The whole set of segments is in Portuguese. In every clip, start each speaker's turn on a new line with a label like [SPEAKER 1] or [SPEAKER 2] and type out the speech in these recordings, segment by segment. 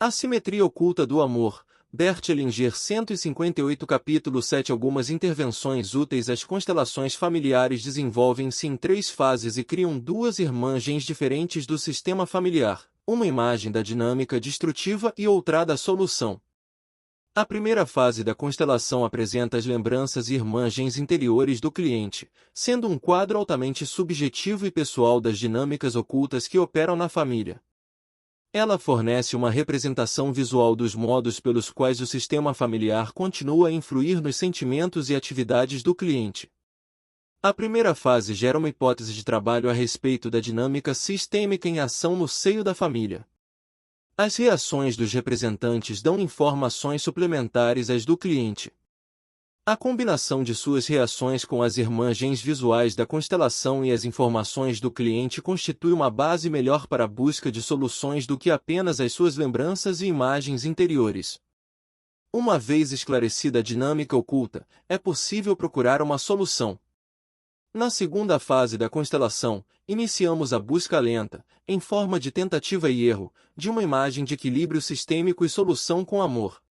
[SPEAKER 1] A simetria oculta do amor, Bert Hellinger 158 capítulo 7. Algumas intervenções úteis às constelações familiares desenvolvem-se em 3 fases e criam 2 irmãs diferentes do sistema familiar, uma imagem da dinâmica destrutiva e outra da solução. A primeira fase da constelação apresenta as lembranças e imagens interiores do cliente, sendo um quadro altamente subjetivo e pessoal das dinâmicas ocultas que operam na família. Ela fornece uma representação visual dos modos pelos quais o sistema familiar continua a influir nos sentimentos e atividades do cliente. A primeira fase gera uma hipótese de trabalho a respeito da dinâmica sistêmica em ação no seio da família. As reações dos representantes dão informações suplementares às do cliente. A combinação de suas reações com as imagens visuais da constelação e as informações do cliente constitui uma base melhor para a busca de soluções do que apenas as suas lembranças e imagens interiores. Uma vez esclarecida a dinâmica oculta, é possível procurar uma solução. Na segunda fase da constelação, iniciamos a busca lenta, em forma de tentativa e erro, de uma imagem de equilíbrio sistêmico e solução com amor.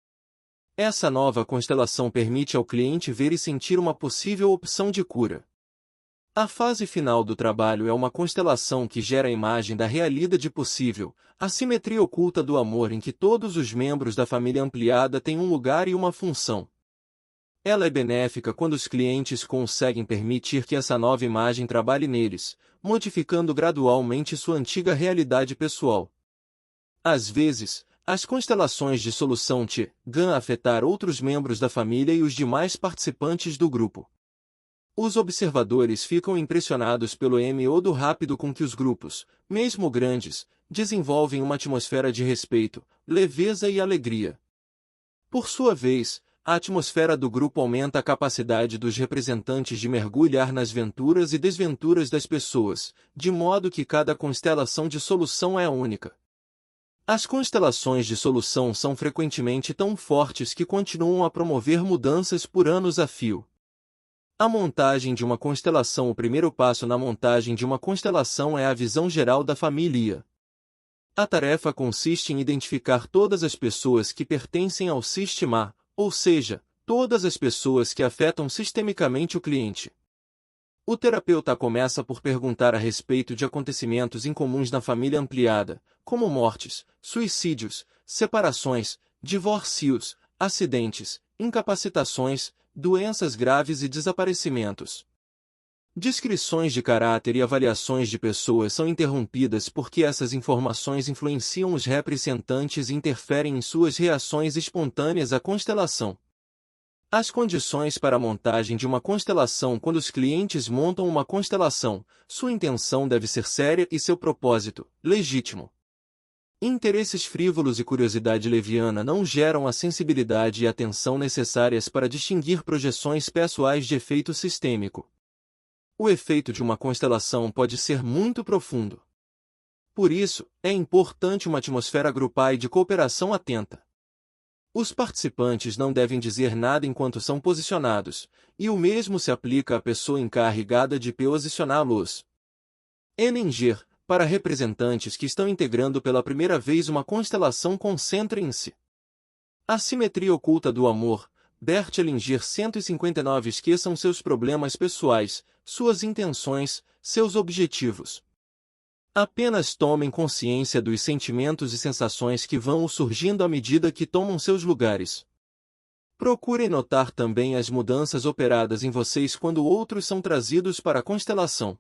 [SPEAKER 1] Essa nova constelação permite ao cliente ver e sentir uma possível opção de cura. A fase final do trabalho é uma constelação que gera a imagem da realidade possível, a simetria oculta do amor em que todos os membros da família ampliada têm um lugar e uma função. Ela é benéfica quando os clientes conseguem permitir que essa nova imagem trabalhe neles, modificando gradualmente sua antiga realidade pessoal. Às vezes, as constelações de solução T-GAN afetar outros membros da família e os demais participantes do grupo. Os observadores ficam impressionados pelo modo rápido com que os grupos, mesmo grandes, desenvolvem uma atmosfera de respeito, leveza e alegria. Por sua vez, a atmosfera do grupo aumenta a capacidade dos representantes de mergulhar nas venturas e desventuras das pessoas, de modo que cada constelação de solução é única. As constelações de solução são frequentemente tão fortes que continuam a promover mudanças por anos a fio. A montagem de uma constelação. O primeiro passo na montagem de uma constelação é a visão geral da família. A tarefa consiste em identificar todas as pessoas que pertencem ao sistema, ou seja, todas as pessoas que afetam sistemicamente o cliente. O terapeuta começa por perguntar a respeito de acontecimentos incomuns na família ampliada, como mortes, suicídios, separações, divórcios, acidentes, incapacitações, doenças graves e desaparecimentos. Descrições de caráter e avaliações de pessoas são interrompidas porque essas informações influenciam os representantes e interferem em suas reações espontâneas à constelação. As condições para a montagem de uma constelação. Quando os clientes montam uma constelação, sua intenção deve ser séria e seu propósito, legítimo. Interesses frívolos e curiosidade leviana não geram a sensibilidade e atenção necessárias para distinguir projeções pessoais de efeito sistêmico. O efeito de uma constelação pode ser muito profundo. Por isso, é importante uma atmosfera grupal e de cooperação atenta. Os participantes não devem dizer nada enquanto são posicionados, e o mesmo se aplica à pessoa encarregada de posicioná-los. Hellinger, para representantes que estão integrando pela primeira vez uma constelação, concentrem-se. A simetria oculta do amor, Bert Hellinger 159. Esqueçam seus problemas pessoais, suas intenções, seus objetivos. Apenas tomem consciência dos sentimentos e sensações que vão surgindo à medida que tomam seus lugares. Procurem notar também as mudanças operadas em vocês quando outros são trazidos para a constelação.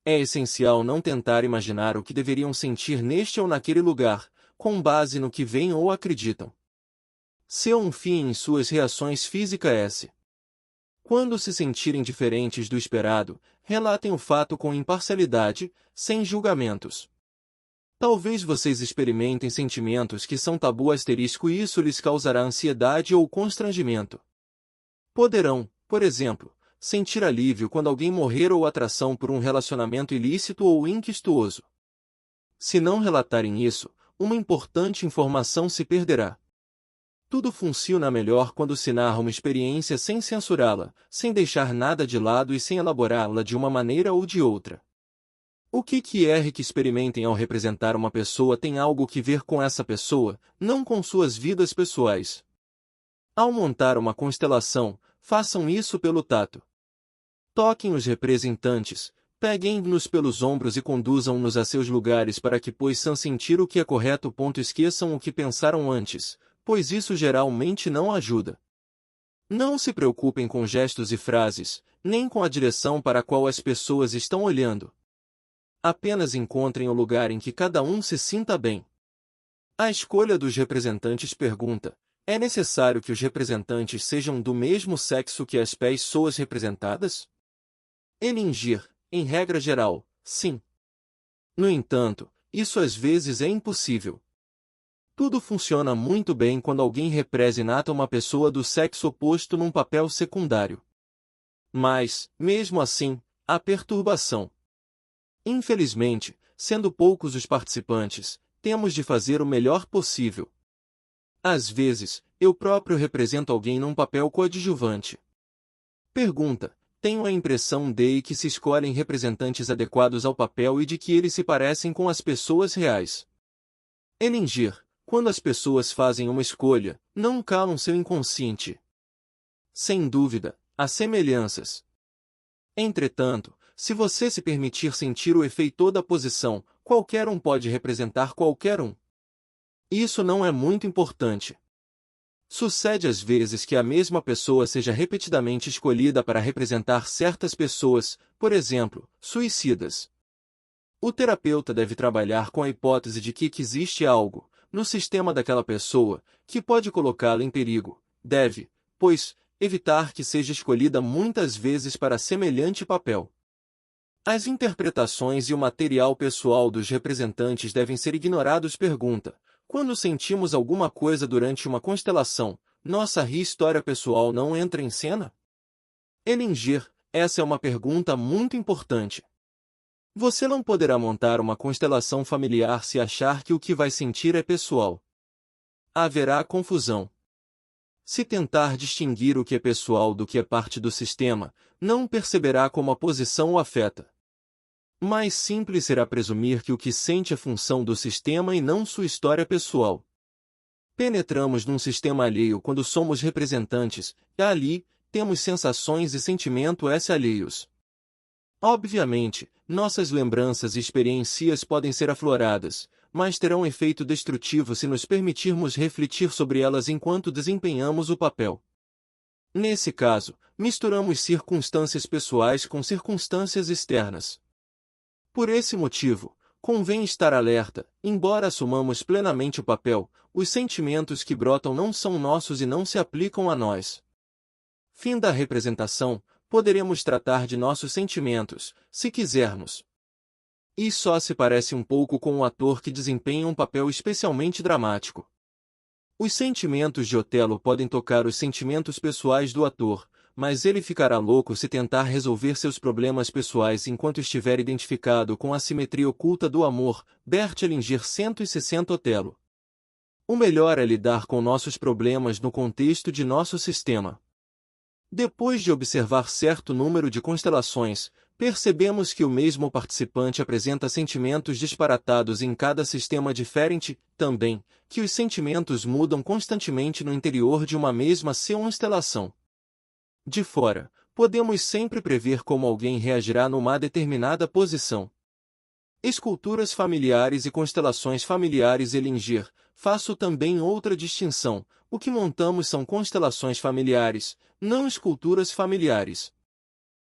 [SPEAKER 1] É essencial não tentar imaginar o que deveriam sentir neste ou naquele lugar, com base no que veem ou acreditam. Seu um fim em suas reações físicas. Quando se sentirem diferentes do esperado, relatem o fato com imparcialidade, sem julgamentos. Talvez vocês experimentem sentimentos que são tabu *, e isso lhes causará ansiedade ou constrangimento. Poderão, por exemplo, sentir alívio quando alguém morrer ou atração por um relacionamento ilícito ou incestuoso. Se não relatarem isso, uma importante informação se perderá. Tudo funciona melhor quando se narra uma experiência sem censurá-la, sem deixar nada de lado e sem elaborá-la de uma maneira ou de outra. O que quer que experimentem ao representar uma pessoa tem algo que ver com essa pessoa, não com suas vidas pessoais. Ao montar uma constelação, façam isso pelo tato. Toquem os representantes, peguem-nos pelos ombros e conduzam-nos a seus lugares para que possam sentir o que é correto. Esqueçam o que pensaram antes, pois isso geralmente não ajuda. Não se preocupem com gestos e frases, nem com a direção para a qual as pessoas estão olhando. Apenas encontrem o lugar em que cada um se sinta bem. A escolha dos representantes pergunta: é necessário que os representantes sejam do mesmo sexo que as pessoas representadas? Elingir, em regra geral, sim. No entanto, isso às vezes é impossível. Tudo funciona muito bem quando alguém representa uma pessoa do sexo oposto num papel secundário. Mas, mesmo assim, há perturbação. Infelizmente, sendo poucos os participantes, temos de fazer o melhor possível. Às vezes, eu próprio represento alguém num papel coadjuvante. Pergunta: tenho a impressão de que se escolhem representantes adequados ao papel e de que eles se parecem com as pessoas reais. Elingir: quando as pessoas fazem uma escolha, não calam seu inconsciente. Sem dúvida, há semelhanças. Entretanto, se você se permitir sentir o efeito da posição, qualquer um pode representar qualquer um. Isso não é muito importante. Sucede às vezes que a mesma pessoa seja repetidamente escolhida para representar certas pessoas, por exemplo, suicidas. O terapeuta deve trabalhar com a hipótese de que existe algo, no sistema daquela pessoa, que pode colocá-la em perigo. Deve, pois, evitar que seja escolhida muitas vezes para semelhante papel. As interpretações e o material pessoal dos representantes devem ser ignorados. Pergunta: quando sentimos alguma coisa durante uma constelação, nossa história pessoal não entra em cena? Elingir: essa é uma pergunta muito importante. Você não poderá montar uma constelação familiar se achar que o que vai sentir é pessoal. Haverá confusão. Se tentar distinguir o que é pessoal do que é parte do sistema, não perceberá como a posição o afeta. Mais simples será presumir que o que sente é função do sistema e não sua história pessoal. Penetramos num sistema alheio quando somos representantes, e ali, temos sensações e sentimentos alheios. Obviamente, nossas lembranças e experiências podem ser afloradas, mas terão efeito destrutivo se nos permitirmos refletir sobre elas enquanto desempenhamos o papel. Nesse caso, misturamos circunstâncias pessoais com circunstâncias externas. Por esse motivo, convém estar alerta: embora assumamos plenamente o papel, os sentimentos que brotam não são nossos e não se aplicam a nós. Fim da representação: poderemos tratar de nossos sentimentos, se quisermos. E só se parece um pouco com o ator que desempenha um papel especialmente dramático. Os sentimentos de Otelo podem tocar os sentimentos pessoais do ator, mas ele ficará louco se tentar resolver seus problemas pessoais enquanto estiver identificado com a simetria oculta do amor. Bert Hellinger 160. Otelo. O melhor é lidar com nossos problemas no contexto de nosso sistema. Depois de observar certo número de constelações, percebemos que o mesmo participante apresenta sentimentos disparatados em cada sistema diferente, também, que os sentimentos mudam constantemente no interior de uma mesma constelação. De fora, podemos sempre prever como alguém reagirá numa determinada posição. Esculturas familiares e constelações familiares. Elingir: faço também outra distinção: o que montamos são constelações familiares, não esculturas familiares.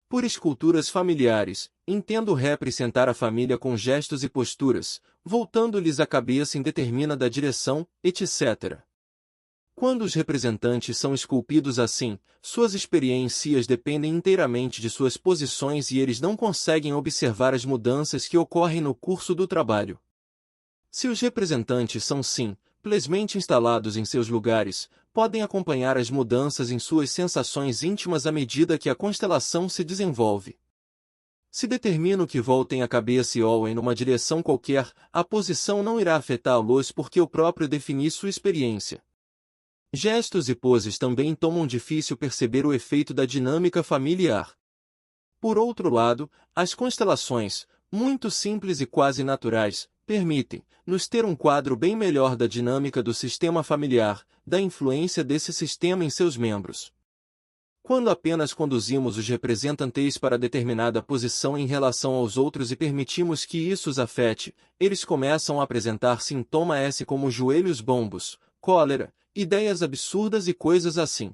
[SPEAKER 1] Por esculturas familiares, entendo representar a família com gestos e posturas, voltando-lhes a cabeça em determinada direção, etc. Quando os representantes são esculpidos assim, suas experiências dependem inteiramente de suas posições e eles não conseguem observar as mudanças que ocorrem no curso do trabalho. Se os representantes são simplesmente instalados em seus lugares, podem acompanhar as mudanças em suas sensações íntimas à medida que a constelação se desenvolve. Se determino que voltem a cabeça e olhem numa direção qualquer, a posição não irá afetá-los porque eu próprio defini sua experiência. Gestos e poses também tomam difícil perceber o efeito da dinâmica familiar. Por outro lado, as constelações, muito simples e quase naturais, permitem-nos ter um quadro bem melhor da dinâmica do sistema familiar, da influência desse sistema em seus membros. Quando apenas conduzimos os representantes para determinada posição em relação aos outros e permitimos que isso os afete, eles começam a apresentar sintomas como joelhos bombos, cólera, ideias absurdas e coisas assim.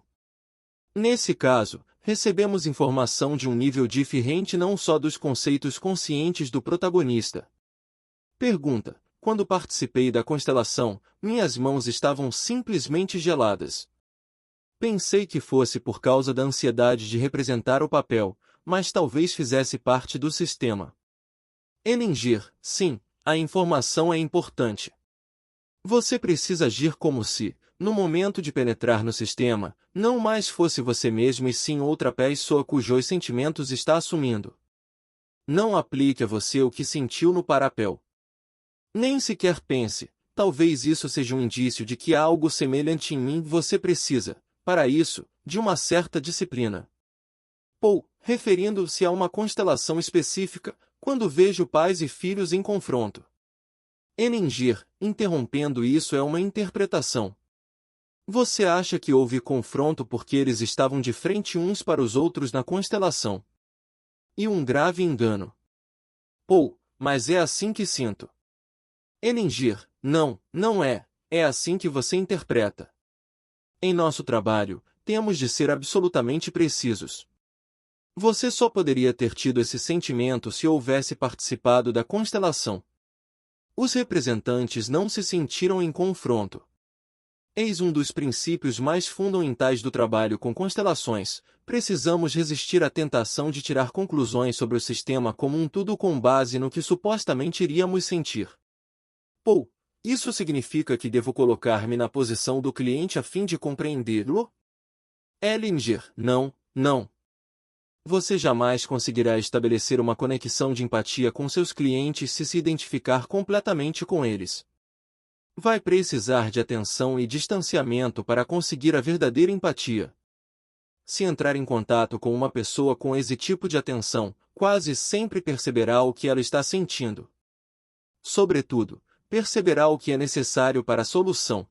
[SPEAKER 1] Nesse caso, recebemos informação de um nível diferente não só dos conceitos conscientes do protagonista. Pergunta: quando participei da constelação, minhas mãos estavam simplesmente geladas. Pensei que fosse por causa da ansiedade de representar o papel, mas talvez fizesse parte do sistema. Elingir: sim, a informação é importante. Você precisa agir como se, no momento de penetrar no sistema, não mais fosse você mesmo e sim outra pessoa cujos sentimentos está assumindo. Não aplique a você o que sentiu no papel. Nem sequer pense, talvez isso seja um indício de que há algo semelhante em mim. Você precisa, para isso, de uma certa disciplina. Paul, referindo-se a uma constelação específica, quando vejo pais e filhos em confronto. Elingir, interrompendo isso é uma interpretação. Você acha que houve confronto porque eles estavam de frente uns para os outros na constelação? E um grave engano. Paul, mas é assim que sinto. Elingir, não, não é, é assim que você interpreta. Em nosso trabalho, temos de ser absolutamente precisos. Você só poderia ter tido esse sentimento se houvesse participado da constelação. Os representantes não se sentiram em confronto. Eis um dos princípios mais fundamentais do trabalho com constelações. Precisamos resistir à tentação de tirar conclusões sobre o sistema como um todo com base no que supostamente iríamos sentir. Paul, isso significa que devo colocar-me na posição do cliente a fim de compreendê-lo? Elingir, não, não. Você jamais conseguirá estabelecer uma conexão de empatia com seus clientes se identificar completamente com eles. Vai precisar de atenção e distanciamento para conseguir a verdadeira empatia. Se entrar em contato com uma pessoa com esse tipo de atenção, quase sempre perceberá o que ela está sentindo. Sobretudo, perceberá o que é necessário para a solução.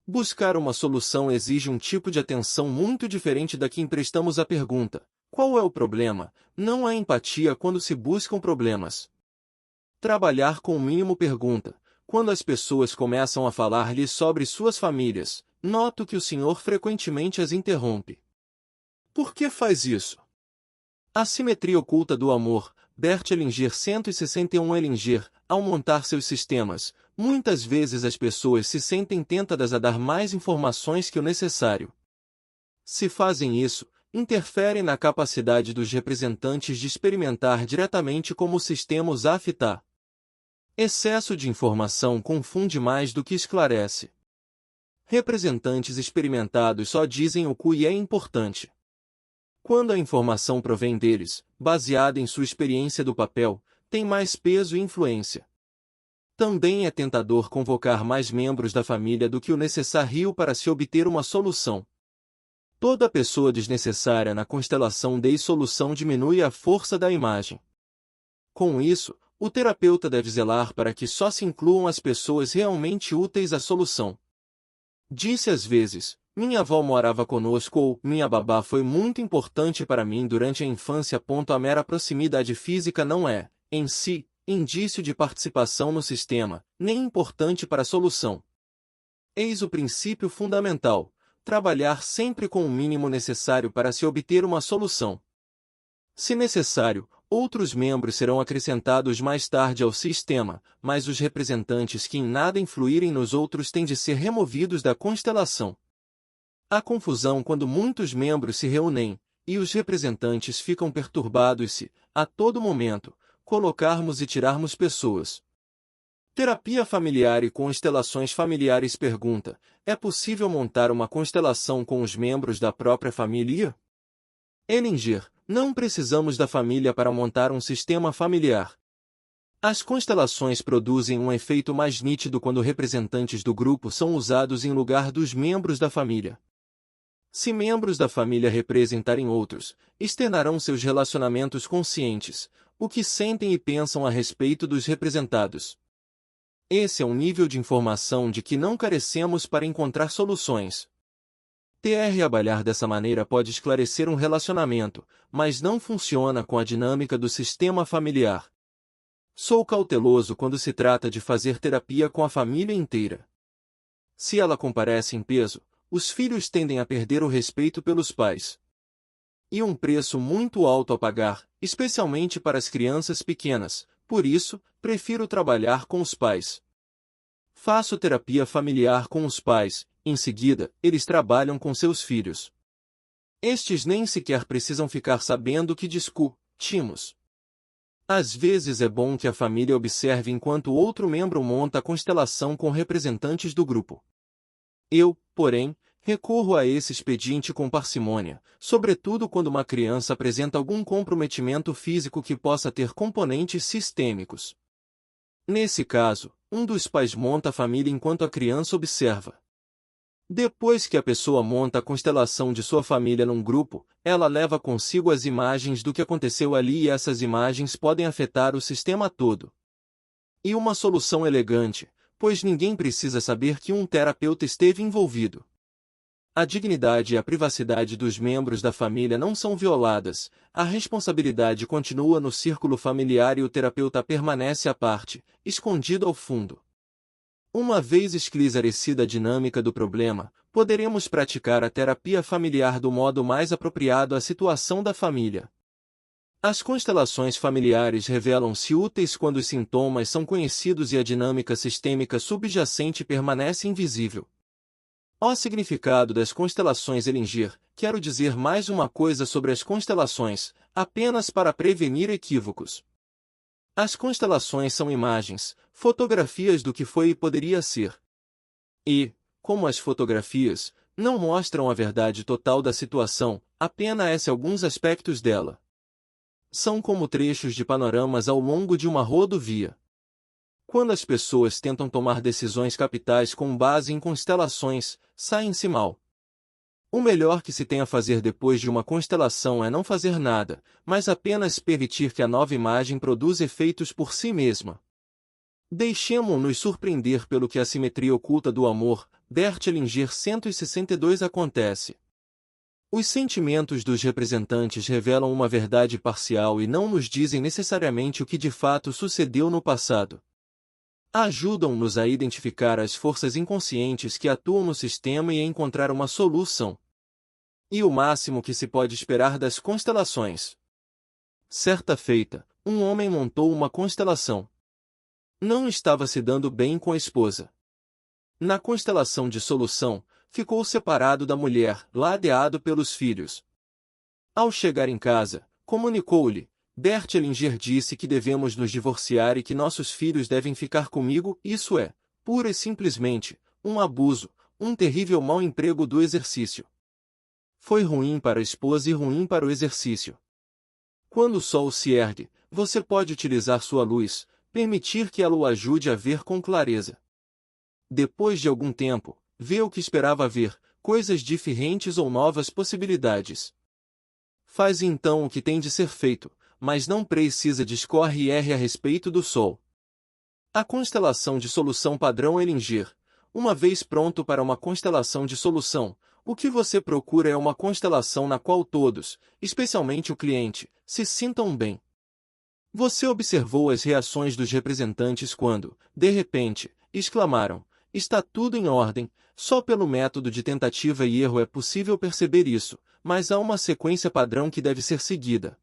[SPEAKER 1] Buscar uma solução exige um tipo de atenção muito diferente da que emprestamos à pergunta: qual é o problema? Não há empatia quando se buscam problemas. Trabalhar com o mínimo pergunta: quando as pessoas começam a falar-lhe sobre suas famílias, noto que o senhor frequentemente as interrompe. Por que faz isso? A simetria oculta do amor. Bert Hellinger 161. Hellinger, ao montar seus sistemas, muitas vezes as pessoas se sentem tentadas a dar mais informações que o necessário. Se fazem isso, interferem na capacidade dos representantes de experimentar diretamente como o sistema os afeta. Excesso de informação confunde mais do que esclarece. Representantes experimentados só dizem o que é importante. Quando a informação provém deles, baseada em sua experiência do papel, tem mais peso e influência. Também é tentador convocar mais membros da família do que o necessário para se obter uma solução. Toda pessoa desnecessária na constelação de solução diminui a força da imagem. Com isso, o terapeuta deve zelar para que só se incluam as pessoas realmente úteis à solução. Disse às vezes: minha avó morava conosco ou minha babá foi muito importante para mim durante a infância. A mera proximidade física não é, em si, indício de participação no sistema, nem importante para a solução. Eis o princípio fundamental: trabalhar sempre com o mínimo necessário para se obter uma solução. Se necessário, outros membros serão acrescentados mais tarde ao sistema, mas os representantes que em nada influírem nos outros têm de ser removidos da constelação. Há confusão quando muitos membros se reúnem, e os representantes ficam perturbados se, a todo momento, colocarmos e tirarmos pessoas. Terapia familiar e constelações familiares. Pergunta: é possível montar uma constelação com os membros da própria família? Elingir: não precisamos da família para montar um sistema familiar. As constelações produzem um efeito mais nítido quando representantes do grupo são usados em lugar dos membros da família. Se membros da família representarem outros, externarão seus relacionamentos conscientes, o que sentem e pensam a respeito dos representados. Esse é um nível de informação de que não carecemos para encontrar soluções. Trabalhar dessa maneira pode esclarecer um relacionamento, mas não funciona com a dinâmica do sistema familiar. Sou cauteloso quando se trata de fazer terapia com a família inteira. Se ela comparece em peso, os filhos tendem a perder o respeito pelos pais. E um preço muito alto a pagar, especialmente para as crianças pequenas, por isso, prefiro trabalhar com os pais. Faço terapia familiar com os pais, em seguida, eles trabalham com seus filhos. Estes nem sequer precisam ficar sabendo que discutimos. Às vezes é bom que a família observe enquanto outro membro monta a constelação com representantes do grupo. Eu, porém, recorro a esse expediente com parcimônia, sobretudo quando uma criança apresenta algum comprometimento físico que possa ter componentes sistêmicos. Nesse caso, um dos pais monta a família enquanto a criança observa. Depois que a pessoa monta a constelação de sua família num grupo, ela leva consigo as imagens do que aconteceu ali e essas imagens podem afetar o sistema todo. E uma solução elegante, pois ninguém precisa saber que um terapeuta esteve envolvido. A dignidade e a privacidade dos membros da família não são violadas, a responsabilidade continua no círculo familiar e o terapeuta permanece à parte, escondido ao fundo. Uma vez esclarecida a dinâmica do problema, poderemos praticar a terapia familiar do modo mais apropriado à situação da família. As constelações familiares revelam-se úteis quando os sintomas são conhecidos e a dinâmica sistêmica subjacente permanece invisível. Ó significado das constelações Elingir, quero dizer mais uma coisa sobre as constelações, apenas para prevenir equívocos. As constelações são imagens, fotografias do que foi e poderia ser. E, como as fotografias, não mostram a verdade total da situação, apenas alguns aspectos dela. São como trechos de panoramas ao longo de uma rodovia. Quando as pessoas tentam tomar decisões capitais com base em constelações, saem-se mal. O melhor que se tem a fazer depois de uma constelação é não fazer nada, mas apenas permitir que a nova imagem produza efeitos por si mesma. Deixemo-nos surpreender pelo que a simetria oculta do amor, Bert Hellinger 162 acontece. Os sentimentos dos representantes revelam uma verdade parcial e não nos dizem necessariamente o que de fato sucedeu no passado. Ajudam-nos a identificar as forças inconscientes que atuam no sistema e a encontrar uma solução. E o máximo que se pode esperar das constelações. Certa feita, um homem montou uma constelação. Não estava se dando bem com a esposa. Na constelação de solução, ficou separado da mulher, ladeado pelos filhos. Ao chegar em casa, comunicou-lhe: Bert Hellinger disse que devemos nos divorciar e que nossos filhos devem ficar comigo, isso é, pura e simplesmente, um abuso, um terrível mau emprego do exercício. Foi ruim para a esposa e ruim para o exercício. Quando o sol se ergue, você pode utilizar sua luz, permitir que ela o ajude a ver com clareza. Depois de algum tempo, vê o que esperava ver, coisas diferentes ou novas possibilidades. Faz então o que tem de ser feito, mas não precisa discorre e erre a respeito do Sol. A constelação de solução padrão Hellinger. Uma vez pronto para uma constelação de solução, o que você procura é uma constelação na qual todos, especialmente o cliente, se sintam bem. Você observou as reações dos representantes quando, de repente, exclamaram: está tudo em ordem. Só pelo método de tentativa e erro é possível perceber isso, mas há uma sequência padrão que deve ser seguida.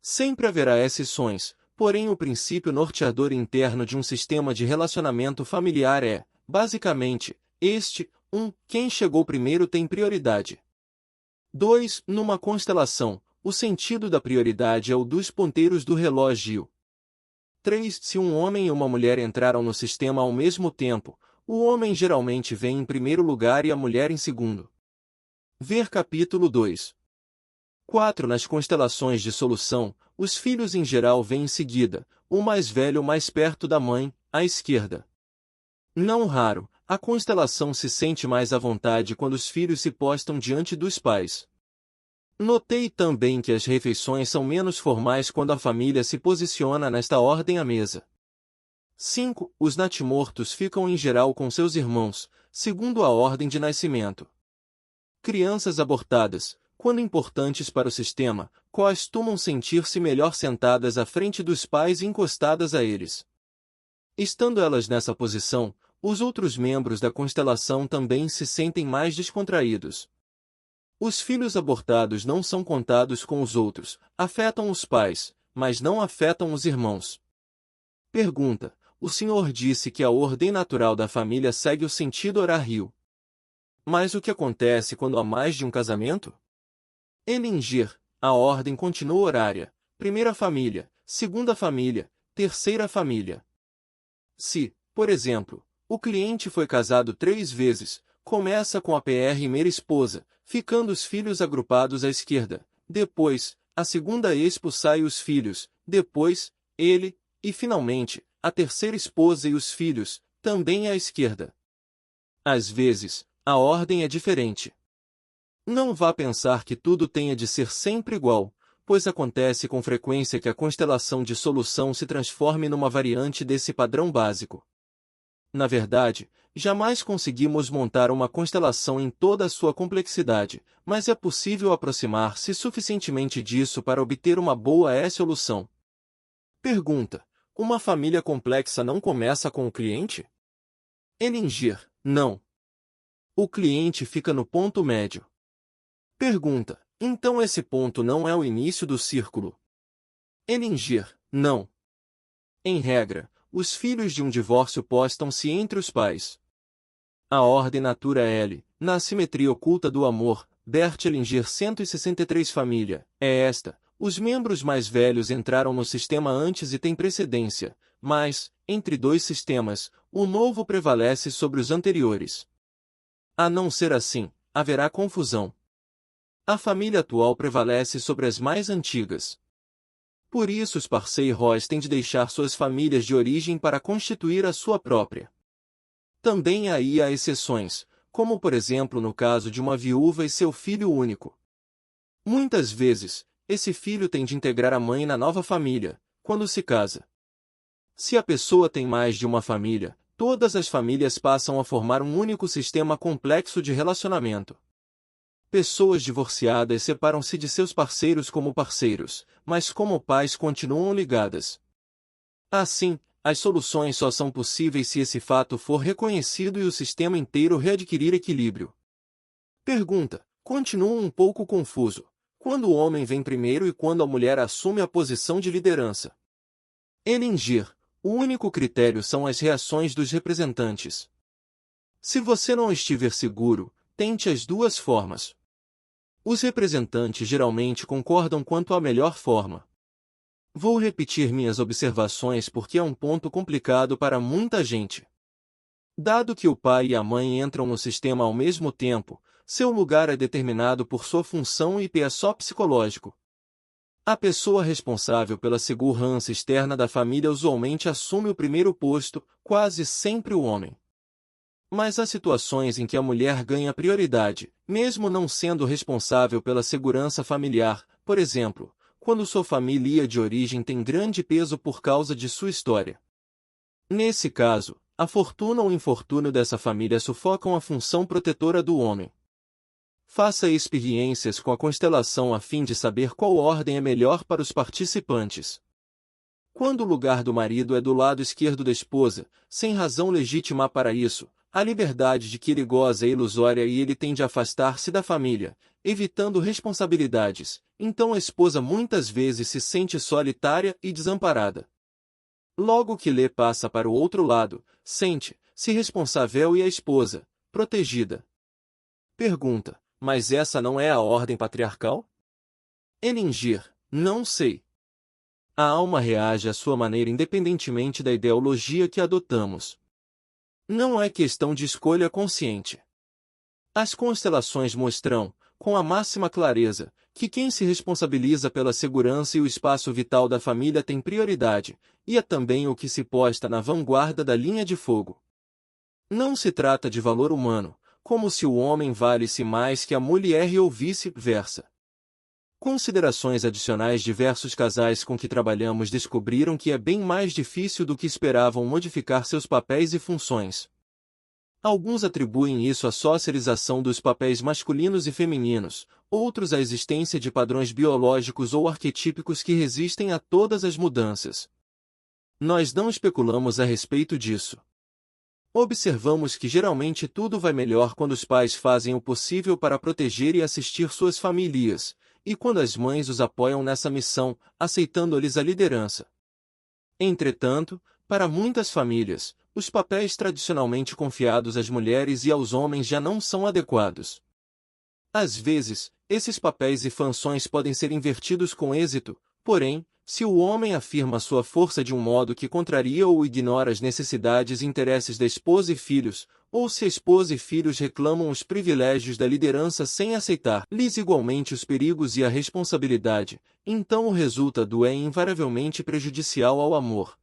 [SPEAKER 1] Sempre haverá exceções, porém o princípio norteador interno de um sistema de relacionamento familiar é, basicamente, este: 1. Quem chegou primeiro tem prioridade. 2. Numa constelação, o sentido da prioridade é o dos ponteiros do relógio. 3. Se um homem e uma mulher entraram no sistema ao mesmo tempo, o homem geralmente vem em primeiro lugar e a mulher em segundo. Ver capítulo 2. 4. Nas constelações de solução, os filhos em geral vêm em seguida, o mais velho mais perto da mãe, à esquerda. Não raro, a constelação se sente mais à vontade quando os filhos se postam diante dos pais. Notei também que as refeições são menos formais quando a família se posiciona nesta ordem à mesa. 5. Os natimortos ficam em geral com seus irmãos, segundo a ordem de nascimento. Crianças abortadas, quando importantes para o sistema, costumam sentir-se melhor sentadas à frente dos pais e encostadas a eles. Estando elas nessa posição, os outros membros da constelação também se sentem mais descontraídos. Os filhos abortados não são contados com os outros, afetam os pais, mas não afetam os irmãos. Pergunta: o senhor disse que a ordem natural da família segue o sentido horário. Mas o que acontece quando há mais de um casamento? Elingir, a ordem continua horária: primeira família, segunda família, terceira família. Se, por exemplo, o cliente foi casado 3 vezes, começa com a primeira esposa, ficando os filhos agrupados à esquerda, depois, a segunda esposa e os filhos, depois, ele, e finalmente, a terceira esposa e os filhos, também à esquerda. Às vezes, a ordem é diferente. Não vá pensar que tudo tenha de ser sempre igual, pois acontece com frequência que a constelação de solução se transforme numa variante desse padrão básico. Na verdade, jamais conseguimos montar uma constelação em toda a sua complexidade, mas é possível aproximar-se suficientemente disso para obter uma boa solução. Pergunta: uma família complexa não começa com o cliente? Elingir: não. O cliente fica no ponto médio. Pergunta: então esse ponto não é o início do círculo? Elingir: não. Em regra, os filhos de um divórcio postam-se entre os pais. A ordem natura L, na assimetria oculta do amor, Bert Hellinger 163 família, é esta: os membros mais velhos entraram no sistema antes e têm precedência, mas, entre dois sistemas, o novo prevalece sobre os anteriores. A não ser assim, haverá confusão. A família atual prevalece sobre as mais antigas. Por isso os parceiros têm de deixar suas famílias de origem para constituir a sua própria. Também aí há exceções, como por exemplo no caso de uma viúva e seu filho único. Muitas vezes, esse filho tem de integrar a mãe na nova família, quando se casa. Se a pessoa tem mais de uma família, todas as famílias passam a formar um único sistema complexo de relacionamento. Pessoas divorciadas separam-se de seus parceiros como parceiros, mas como pais continuam ligadas. Assim, as soluções só são possíveis se esse fato for reconhecido e o sistema inteiro readquirir equilíbrio. Pergunta: continua um pouco confuso. Quando o homem vem primeiro e quando a mulher assume a posição de liderança? Elingir: o único critério são as reações dos representantes. Se você não estiver seguro, tente as duas formas. Os representantes geralmente concordam quanto à melhor forma. Vou repetir minhas observações porque é um ponto complicado para muita gente. Dado que o pai e a mãe entram no sistema ao mesmo tempo, seu lugar é determinado por sua função e só psicológico. A pessoa responsável pela segurança externa da família usualmente assume o primeiro posto, quase sempre o homem. Mas há situações em que a mulher ganha prioridade, mesmo não sendo responsável pela segurança familiar, por exemplo, quando sua família de origem tem grande peso por causa de sua história. Nesse caso, a fortuna ou infortúnio dessa família sufocam a função protetora do homem. Faça experiências com a constelação a fim de saber qual ordem é melhor para os participantes. Quando o lugar do marido é do lado esquerdo da esposa, sem razão legítima para isso, a liberdade de que ele goza é ilusória e ele tende a afastar-se da família, evitando responsabilidades, então a esposa muitas vezes se sente solitária e desamparada. Logo que Lê passa para o outro lado, sente-se responsável e a esposa, protegida. Pergunta: mas essa não é a ordem patriarcal? Elingir: não sei. A alma reage à sua maneira independentemente da ideologia que adotamos. Não é questão de escolha consciente. As constelações mostram, com a máxima clareza, que quem se responsabiliza pela segurança e o espaço vital da família tem prioridade, e é também o que se posta na vanguarda da linha de fogo. Não se trata de valor humano, como se o homem valesse mais que a mulher ou vice-versa. Considerações adicionais: diversos casais com que trabalhamos descobriram que é bem mais difícil do que esperavam modificar seus papéis e funções. Alguns atribuem isso à socialização dos papéis masculinos e femininos, outros à existência de padrões biológicos ou arquetípicos que resistem a todas as mudanças. Nós não especulamos a respeito disso. Observamos que geralmente tudo vai melhor quando os pais fazem o possível para proteger e assistir suas famílias, e quando as mães os apoiam nessa missão, aceitando-lhes a liderança. Entretanto, para muitas famílias, os papéis tradicionalmente confiados às mulheres e aos homens já não são adequados. Às vezes, esses papéis e funções podem ser invertidos com êxito, porém, se o homem afirma sua força de um modo que contraria ou ignora as necessidades e interesses da esposa e filhos, ou se a esposa e filhos reclamam os privilégios da liderança sem aceitar-lhes igualmente os perigos e a responsabilidade, então o resultado é invariavelmente prejudicial ao amor.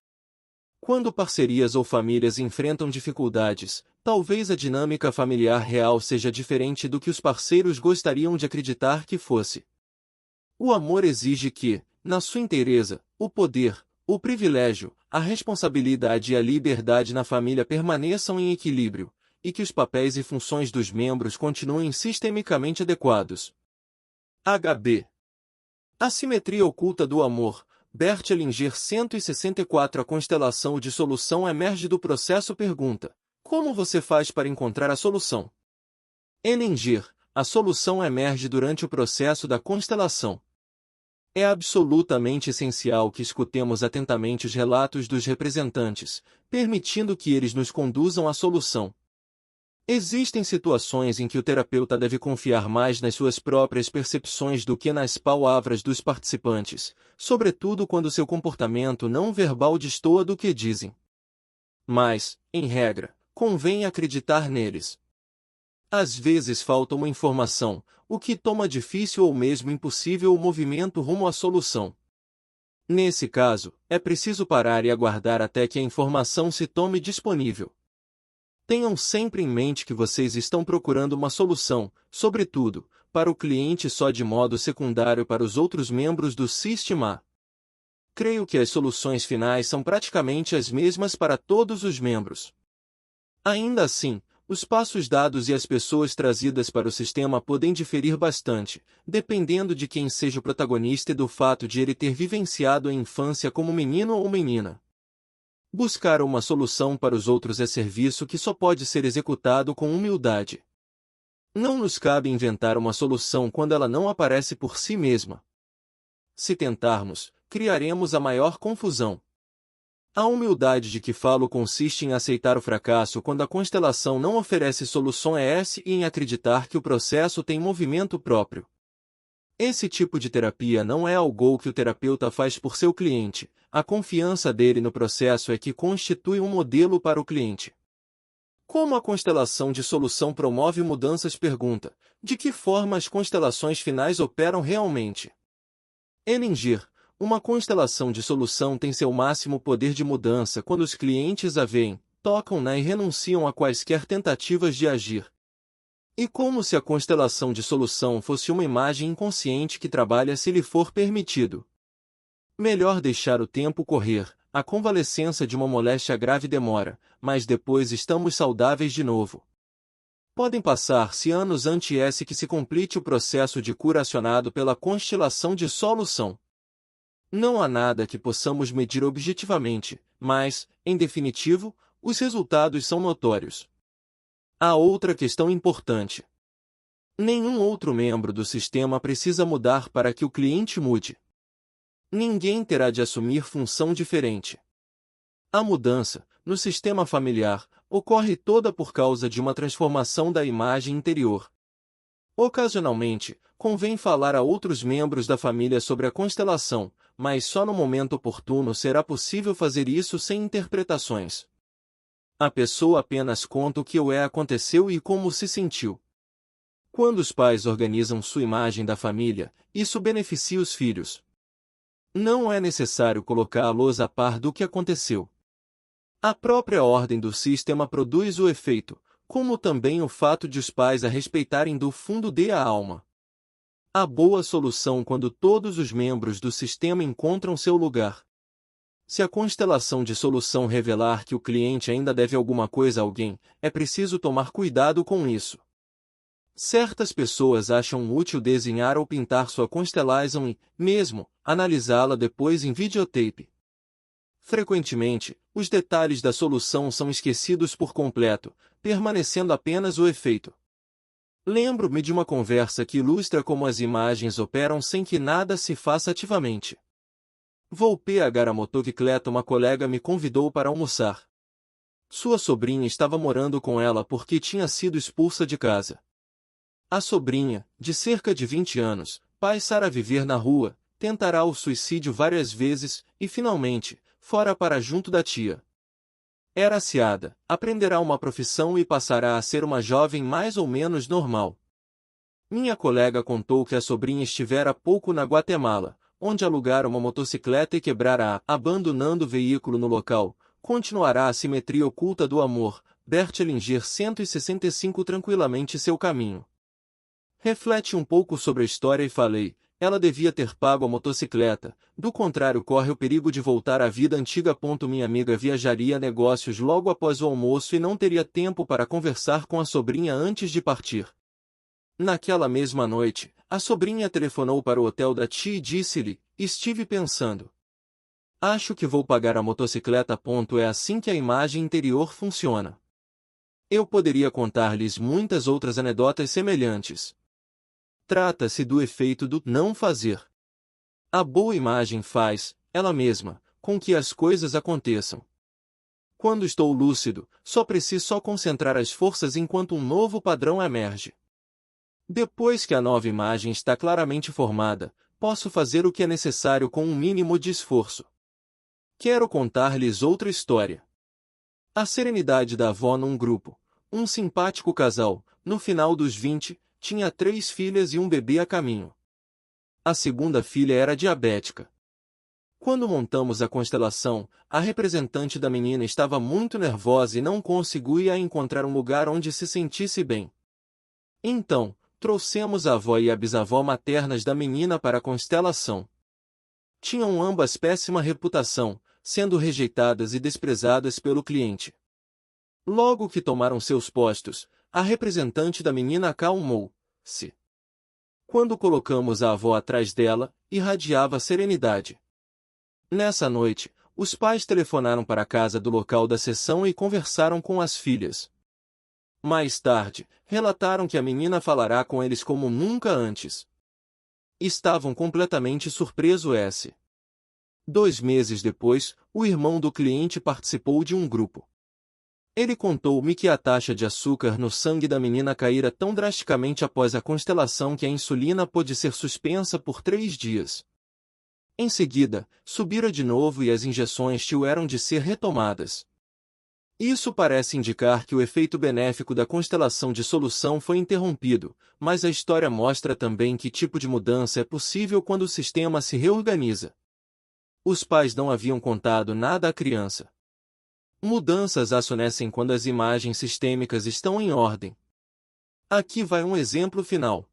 [SPEAKER 1] Quando parcerias ou famílias enfrentam dificuldades, talvez a dinâmica familiar real seja diferente do que os parceiros gostariam de acreditar que fosse. O amor exige que, na sua inteireza, o poder, o privilégio, a responsabilidade e a liberdade na família permaneçam em equilíbrio, e que os papéis e funções dos membros continuem sistemicamente adequados. HB. A simetria oculta do amor. Bert Hellinger 164. A constelação de solução emerge do processo. Pergunta: como você faz para encontrar a solução? Hellinger: a solução emerge durante o processo da constelação. É absolutamente essencial que escutemos atentamente os relatos dos representantes, permitindo que eles nos conduzam à solução. Existem situações em que o terapeuta deve confiar mais nas suas próprias percepções do que nas palavras dos participantes, sobretudo quando seu comportamento não verbal destoa do que dizem. Mas, em regra, convém acreditar neles. Às vezes falta uma informação, o que torna difícil ou mesmo impossível o movimento rumo à solução. Nesse caso, é preciso parar e aguardar até que a informação se torne disponível. Tenham sempre em mente que vocês estão procurando uma solução, sobretudo, para o cliente só de modo secundário para os outros membros do sistema. Creio que as soluções finais são praticamente as mesmas para todos os membros. Ainda assim, os passos dados e as pessoas trazidas para o sistema podem diferir bastante, dependendo de quem seja o protagonista e do fato de ele ter vivenciado a infância como menino ou menina. Buscar uma solução para os outros é serviço que só pode ser executado com humildade. Não nos cabe inventar uma solução quando ela não aparece por si mesma. Se tentarmos, criaremos a maior confusão. A humildade de que falo consiste em aceitar o fracasso quando a constelação não oferece soluções e em acreditar que o processo tem movimento próprio. Esse tipo de terapia não é algo que o terapeuta faz por seu cliente, a confiança dele no processo é que constitui um modelo para o cliente. Como a constelação de solução promove mudanças? Pergunta: de que forma as constelações finais operam realmente? Hellinger: uma constelação de solução tem seu máximo poder de mudança quando os clientes a veem, tocam-na e renunciam a quaisquer tentativas de agir. E como se a constelação de solução fosse uma imagem inconsciente que trabalha se lhe for permitido. Melhor deixar o tempo correr, a convalescença de uma moléstia grave demora, mas depois estamos saudáveis de novo. Podem passar-se anos antes que se complete o processo de cura acionado pela constelação de solução. Não há nada que possamos medir objetivamente, mas, em definitivo, os resultados são notórios. Há outra questão importante. Nenhum outro membro do sistema precisa mudar para que o cliente mude. Ninguém terá de assumir função diferente. A mudança, no sistema familiar, ocorre toda por causa de uma transformação da imagem interior. Ocasionalmente, convém falar a outros membros da família sobre a constelação, mas só no momento oportuno será possível fazer isso sem interpretações. A pessoa apenas conta o que aconteceu e como se sentiu. Quando os pais organizam sua imagem da família, isso beneficia os filhos. Não é necessário colocá-los a par do que aconteceu. A própria ordem do sistema produz o efeito, como também o fato de os pais a respeitarem do fundo da alma. A boa solução quando todos os membros do sistema encontram seu lugar. Se a constelação de solução revelar que o cliente ainda deve alguma coisa a alguém, é preciso tomar cuidado com isso. Certas pessoas acham útil desenhar ou pintar sua constellation e, mesmo, analisá-la depois em videotape. Frequentemente, os detalhes da solução são esquecidos por completo, permanecendo apenas o efeito. Lembro-me de uma conversa que ilustra como as imagens operam sem que nada se faça ativamente. Vou pegar a motocicleta. Uma colega me convidou para almoçar. Sua sobrinha estava morando com ela porque tinha sido expulsa de casa. A sobrinha, de cerca de 20 anos, passará a viver na rua, tentará o suicídio várias vezes e, finalmente, fora para junto da tia. Era aciada, aprenderá uma profissão e passará a ser uma jovem mais ou menos normal. Minha colega contou que a sobrinha estivera há pouco na Guatemala, onde alugara uma motocicleta e quebrara abandonando o veículo no local. Continuará a simetria oculta do amor. Bert Hellinger 165 tranquilamente seu caminho. Reflete um pouco sobre a história e falei, ela devia ter pago a motocicleta, do contrário corre o perigo de voltar à vida antiga. Minha amiga viajaria a negócios logo após o almoço e não teria tempo para conversar com a sobrinha antes de partir. Naquela mesma noite, a sobrinha telefonou para o hotel da tia e disse-lhe, estive pensando. Acho que vou pagar a motocicleta. É assim que a imagem interior funciona. Eu poderia contar-lhes muitas outras anedotas semelhantes. Trata-se do efeito do não fazer. A boa imagem faz, ela mesma, com que as coisas aconteçam. Quando estou lúcido, só preciso concentrar as forças enquanto um novo padrão emerge. Depois que a nova imagem está claramente formada, posso fazer o que é necessário com um mínimo de esforço. Quero contar-lhes outra história. A serenidade da avó num grupo. Um simpático casal, no final dos 20, tinha 3 filhas e um bebê a caminho. A segunda filha era diabética. Quando montamos a constelação, a representante da menina estava muito nervosa e não conseguia encontrar um lugar onde se sentisse bem. Então, trouxemos a avó e a bisavó maternas da menina para a constelação. Tinham ambas péssima reputação, sendo rejeitadas e desprezadas pelo cliente. Logo que tomaram seus postos, a representante da menina acalmou-se. Quando colocamos a avó atrás dela, irradiava serenidade. Nessa noite, os pais telefonaram para a casa do local da sessão e conversaram com as filhas. Mais tarde, relataram que a menina falará com eles como nunca antes. Estavam completamente surpresos. 2 meses depois, o irmão do cliente participou de um grupo. Ele contou-me que a taxa de açúcar no sangue da menina caíra tão drasticamente após a constelação que a insulina pôde ser suspensa por 3 dias. Em seguida, subira de novo e as injeções tiveram de ser retomadas. Isso parece indicar que o efeito benéfico da constelação de solução foi interrompido, mas a história mostra também que tipo de mudança é possível quando o sistema se reorganiza. Os pais não haviam contado nada à criança. Mudanças acontecem quando as imagens sistêmicas estão em ordem. Aqui vai um exemplo final.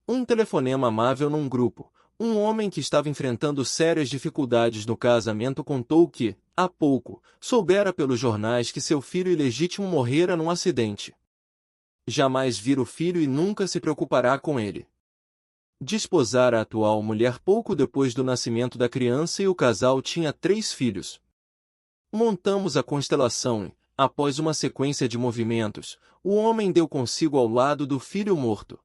[SPEAKER 1] Um telefonema amável num grupo. Um homem que estava enfrentando sérias dificuldades no casamento contou que, há pouco, soubera pelos jornais que seu filho ilegítimo morrera num acidente. Jamais vira o filho e nunca se preocupará com ele. Desposara a atual mulher pouco depois do nascimento da criança e o casal tinha 3 filhos. Montamos a constelação e, após uma sequência de movimentos, o homem deu consigo ao lado do filho morto.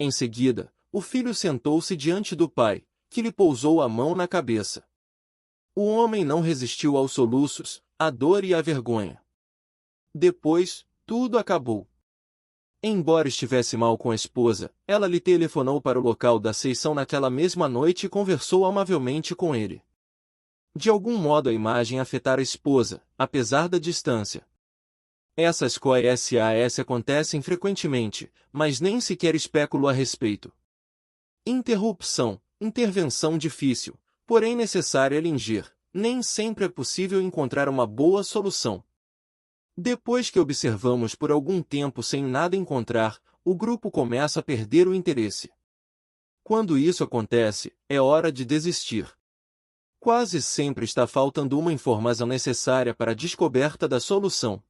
[SPEAKER 1] Em seguida, o filho sentou-se diante do pai, que lhe pousou a mão na cabeça. O homem não resistiu aos soluços, à dor e à vergonha. Depois, tudo acabou. Embora estivesse mal com a esposa, ela lhe telefonou para o local da sessão naquela mesma noite e conversou amavelmente com ele. De algum modo a imagem afetara a esposa, apesar da distância. Essas coisas acontecem frequentemente, mas nem sequer especulo a respeito. Interrupção, intervenção difícil, porém necessária. Hellinger, nem sempre é possível encontrar uma boa solução. Depois que observamos por algum tempo sem nada encontrar, o grupo começa a perder o interesse. Quando isso acontece, é hora de desistir. Quase sempre está faltando uma informação necessária para a descoberta da solução.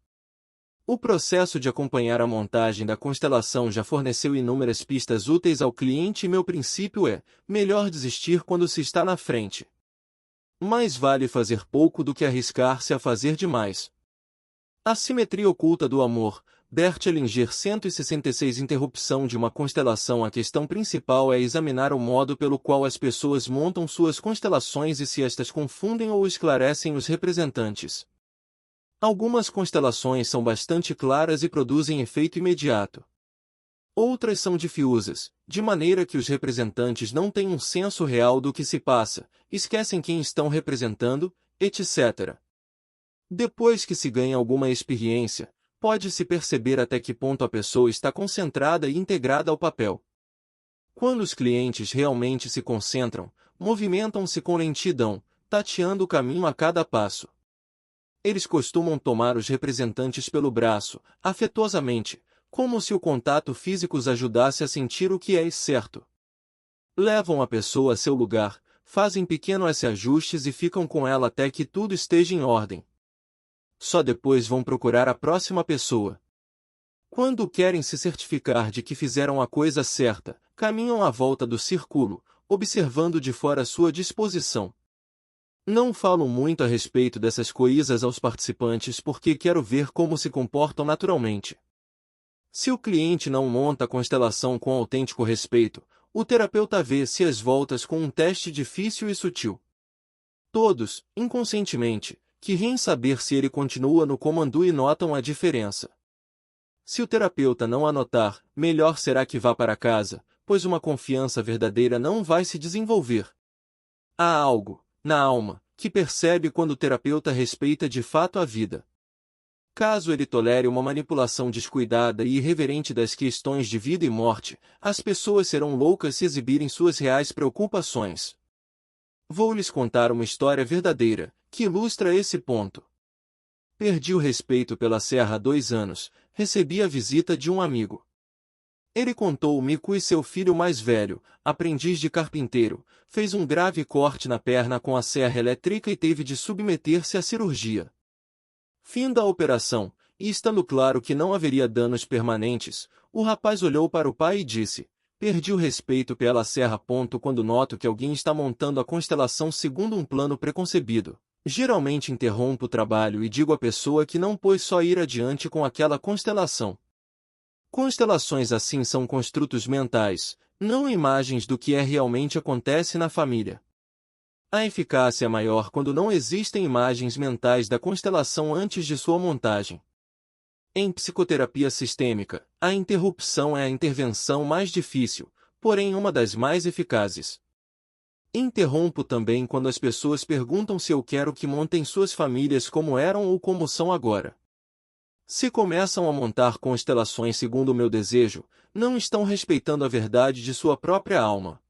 [SPEAKER 1] O processo de acompanhar a montagem da constelação já forneceu inúmeras pistas úteis ao cliente e meu princípio é: melhor desistir quando se está na frente. Mais vale fazer pouco do que arriscar-se a fazer demais. A simetria oculta do amor, Bert Hellinger 166. Interrupção de uma constelação. A questão principal é examinar o modo pelo qual as pessoas montam suas constelações e se estas confundem ou esclarecem os representantes. Algumas constelações são bastante claras e produzem efeito imediato. Outras são difusas, de maneira que os representantes não têm um senso real do que se passa, esquecem quem estão representando, etc. Depois que se ganha alguma experiência, pode-se perceber até que ponto a pessoa está concentrada e integrada ao papel. Quando os clientes realmente se concentram, movimentam-se com lentidão, tateando o caminho a cada passo. Eles costumam tomar os representantes pelo braço, afetuosamente, como se o contato físico os ajudasse a sentir o que é certo. Levam a pessoa a seu lugar, fazem pequenos ajustes e ficam com ela até que tudo esteja em ordem. Só depois vão procurar a próxima pessoa. Quando querem se certificar de que fizeram a coisa certa, caminham à volta do círculo, observando de fora sua disposição. Não falo muito a respeito dessas coisas aos participantes porque quero ver como se comportam naturalmente. Se o cliente não monta a constelação com autêntico respeito, o terapeuta vê-se às voltas com um teste difícil e sutil. Todos, inconscientemente, querem saber se ele continua no comando e notam a diferença. Se o terapeuta não a notar, melhor será que vá para casa, pois uma confiança verdadeira não vai se desenvolver. Há algo, na alma, que percebe quando o terapeuta respeita de fato a vida. Caso ele tolere uma manipulação descuidada e irreverente das questões de vida e morte, as pessoas serão loucas se exibirem suas reais preocupações. Vou-lhes contar uma história verdadeira, que ilustra esse ponto. Perdi o respeito pela serra há 2 anos, recebi a visita de um amigo. Ele contou-me que seu filho mais velho, aprendiz de carpinteiro, fez um grave corte na perna com a serra elétrica e teve de submeter-se à cirurgia. Fim da operação, e estando claro que não haveria danos permanentes, o rapaz olhou para o pai e disse: perdi o respeito pela serra. Quando noto que alguém está montando a constelação segundo um plano preconcebido, geralmente interrompo o trabalho e digo à pessoa que não pôs só ir adiante com aquela constelação. Constelações assim são construtos mentais, não imagens do que realmente acontece na família. A eficácia é maior quando não existem imagens mentais da constelação antes de sua montagem. Em psicoterapia sistêmica, a interrupção é a intervenção mais difícil, porém uma das mais eficazes. Interrompo também quando as pessoas perguntam se eu quero que montem suas famílias como eram ou como são agora. Se começam a montar constelações segundo o meu desejo, não estão respeitando a verdade de sua própria alma.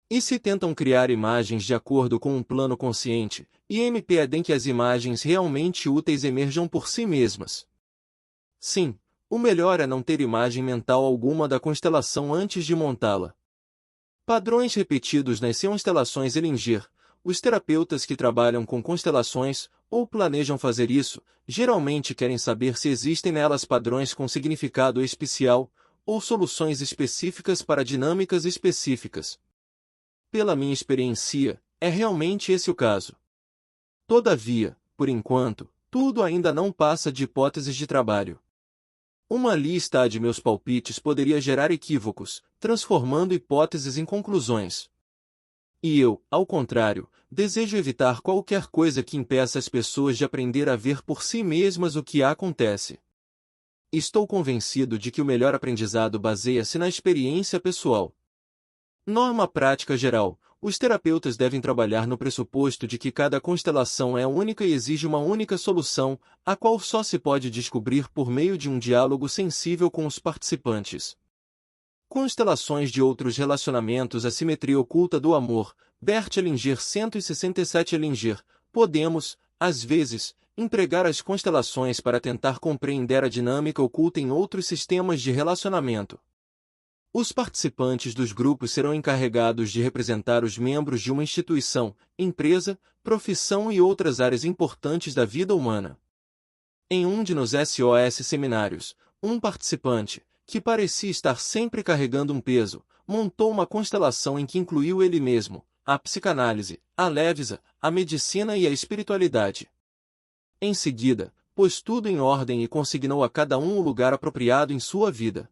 [SPEAKER 1] E se tentam criar imagens de acordo com um plano consciente, e impedem que as imagens realmente úteis emerjam por si mesmas. Sim, o melhor é não ter imagem mental alguma da constelação antes de montá-la. Padrões repetidos nas constelações Hellinger. Os terapeutas que trabalham com constelações, ou planejam fazer isso, geralmente querem saber se existem nelas padrões com significado especial, ou soluções específicas para dinâmicas específicas. Pela minha experiência, é realmente esse o caso. Todavia, por enquanto, tudo ainda não passa de hipóteses de trabalho. Uma lista de meus palpites poderia gerar equívocos, transformando hipóteses em conclusões. E eu, ao contrário, desejo evitar qualquer coisa que impeça as pessoas de aprender a ver por si mesmas o que acontece. Estou convencido de que o melhor aprendizado baseia-se na experiência pessoal. Norma prática geral: os terapeutas devem trabalhar no pressuposto de que cada constelação é única e exige uma única solução, a qual só se pode descobrir por meio de um diálogo sensível com os participantes. Constelações de outros relacionamentos. A simetria oculta do amor, Bert Hellinger 167. Hellinger: podemos, às vezes, empregar as constelações para tentar compreender a dinâmica oculta em outros sistemas de relacionamento. Os participantes dos grupos serão encarregados de representar os membros de uma instituição, empresa, profissão e outras áreas importantes da vida humana. Em um de nos SOS seminários, um participante, que parecia estar sempre carregando um peso, montou uma constelação em que incluiu ele mesmo, a psicanálise, a leveza, a medicina e a espiritualidade. Em seguida, pôs tudo em ordem e consignou a cada um o lugar apropriado em sua vida.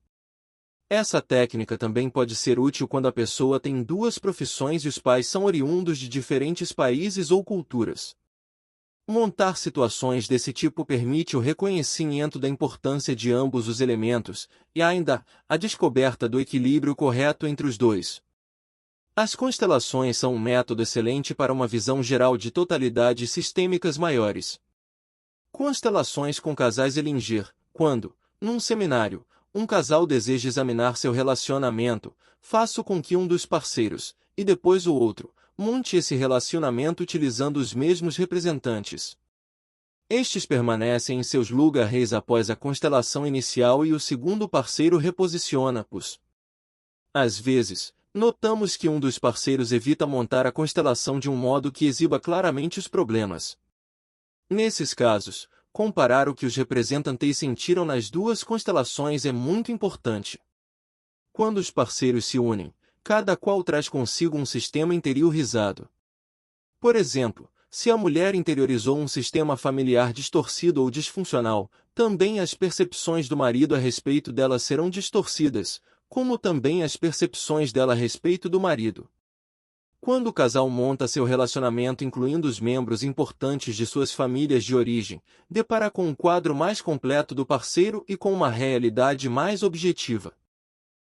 [SPEAKER 1] Essa técnica também pode ser útil quando a pessoa tem duas profissões e os pais são oriundos de diferentes países ou culturas. Montar situações desse tipo permite o reconhecimento da importância de ambos os elementos e ainda a descoberta do equilíbrio correto entre os dois. As constelações são um método excelente para uma visão geral de totalidades sistêmicas maiores. Constelações com casais Ellinger. Quando, num seminário, um casal deseja examinar seu relacionamento, faça com que um dos parceiros, e depois o outro, monte esse relacionamento utilizando os mesmos representantes. Estes permanecem em seus lugares após a constelação inicial e o segundo parceiro reposiciona-os. Às vezes, notamos que um dos parceiros evita montar a constelação de um modo que exiba claramente os problemas. Nesses casos, comparar o que os representantes sentiram nas duas constelações é muito importante. Quando os parceiros se unem, cada qual traz consigo um sistema interiorizado. Por exemplo, se a mulher interiorizou um sistema familiar distorcido ou disfuncional, também as percepções do marido a respeito dela serão distorcidas, como também as percepções dela a respeito do marido. Quando o casal monta seu relacionamento incluindo os membros importantes de suas famílias de origem, depara com um quadro mais completo do parceiro e com uma realidade mais objetiva.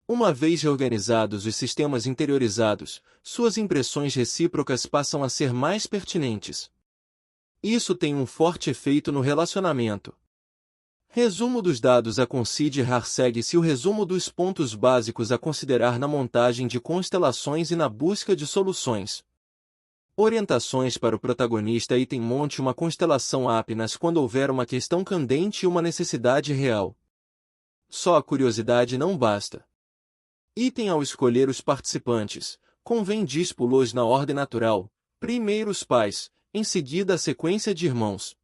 [SPEAKER 1] Uma vez reorganizados os sistemas interiorizados, suas impressões recíprocas passam a ser mais pertinentes. Isso tem um forte efeito no relacionamento. Resumo dos dados a considerar. Segue-se o resumo dos pontos básicos a considerar na montagem de constelações e na busca de soluções. Orientações para o protagonista. Item: monte uma constelação apenas quando houver uma questão candente e uma necessidade real. Só a curiosidade não basta. Item: ao escolher os participantes, convém dispô-los na ordem natural, primeiro os pais, em seguida a sequência de irmãos.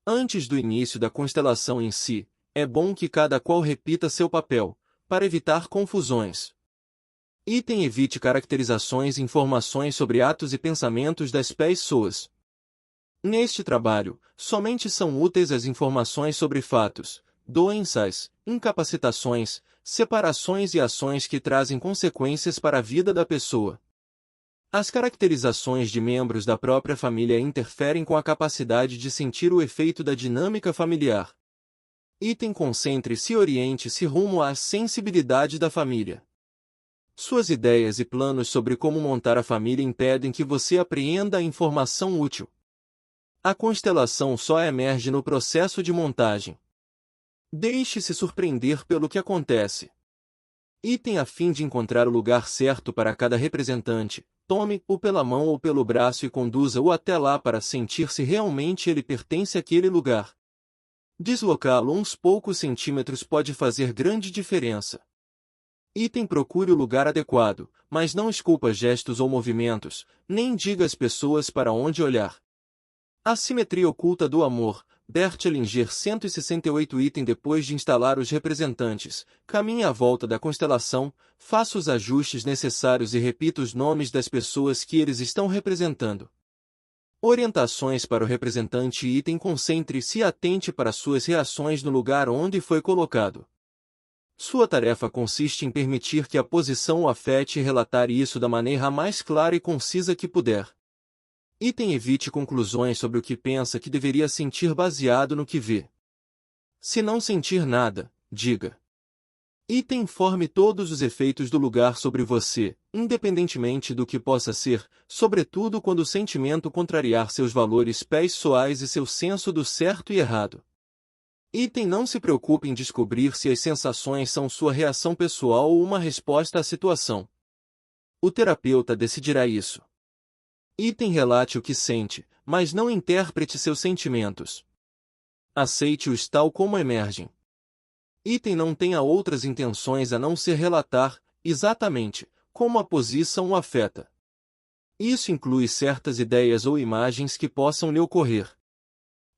[SPEAKER 1] Antes do início da constelação em si, é bom que cada qual repita seu papel, para evitar confusões. Item: evite caracterizações e informações sobre atos e pensamentos das pessoas. Neste trabalho, somente são úteis as informações sobre fatos, doenças, incapacitações, separações e ações que trazem consequências para a vida da pessoa. As caracterizações de membros da própria família interferem com a capacidade de sentir o efeito da dinâmica familiar. Item: concentre-se e oriente-se rumo à sensibilidade da família. Suas ideias e planos sobre como montar a família impedem que você apreenda a informação útil. A constelação só emerge no processo de montagem. Deixe-se surpreender pelo que acontece. Item: a fim de encontrar o lugar certo para cada representante, tome-o pela mão ou pelo braço e conduza-o até lá para sentir se realmente ele pertence àquele lugar. Deslocá-lo uns poucos centímetros pode fazer grande diferença. Item: procure o lugar adequado, mas não esculpa gestos ou movimentos, nem diga às pessoas para onde olhar. A simetria oculta do amor. Bert Hellinger 168. Item: depois de instalar os representantes, caminhe à volta da constelação, faça os ajustes necessários e repita os nomes das pessoas que eles estão representando. Orientações para o representante. Item: concentre-se e atente para suas reações no lugar onde foi colocado. Sua tarefa consiste em permitir que a posição o afete e relatar isso da maneira mais clara e concisa que puder. Item: evite conclusões sobre o que pensa que deveria sentir baseado no que vê. Se não sentir nada, diga. Item: informe todos os efeitos do lugar sobre você, independentemente do que possa ser, sobretudo quando o sentimento contrariar seus valores pessoais e seu senso do certo e errado. Item: não se preocupe em descobrir se as sensações são sua reação pessoal ou uma resposta à situação. O terapeuta decidirá isso. Item: relate o que sente, mas não interprete seus sentimentos. Aceite-os tal como emergem. Item não tenha outras intenções a não ser relatar, exatamente, como a posição o afeta. Isso inclui certas ideias ou imagens que possam lhe ocorrer.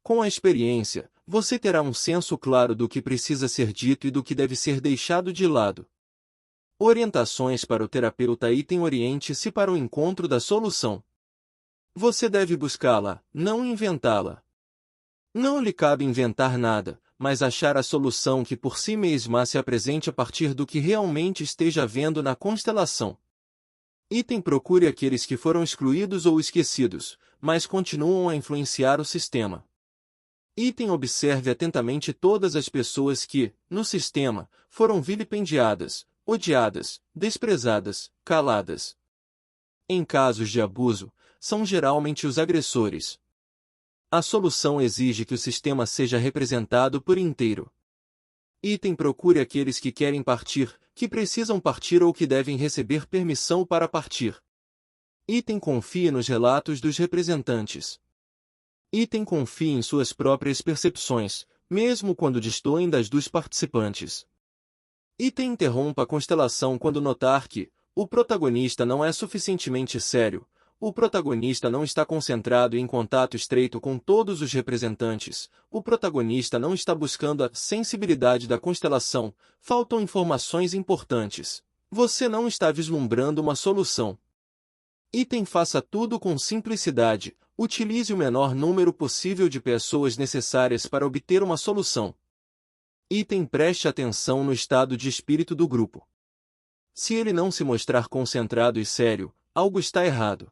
[SPEAKER 1] Com a experiência, você terá um senso claro do que precisa ser dito e do que deve ser deixado de lado. Orientações para o terapeuta. Item oriente-se para o encontro da solução. Você deve buscá-la, não inventá-la. Não lhe cabe inventar nada, mas achar a solução que por si mesma se apresente a partir do que realmente esteja vendo na constelação. Item procure aqueles que foram excluídos ou esquecidos, mas continuam a influenciar o sistema. Item observe atentamente todas as pessoas que, no sistema, foram vilipendiadas, odiadas, desprezadas, caladas. Em casos de abuso, são geralmente os agressores. A solução exige que o sistema seja representado por inteiro. Item procure aqueles que querem partir, que precisam partir ou que devem receber permissão para partir. Item confie nos relatos dos representantes. Item confie em suas próprias percepções, mesmo quando destoem das dos participantes. Item interrompa a constelação quando notar que o protagonista não é suficientemente sério, o protagonista não está concentrado e em contato estreito com todos os representantes, o protagonista não está buscando a sensibilidade da constelação, faltam informações importantes. Você não está vislumbrando uma solução. Item faça tudo com simplicidade, utilize o menor número possível de pessoas necessárias para obter uma solução. Item preste atenção no estado de espírito do grupo. Se ele não se mostrar concentrado e sério, algo está errado.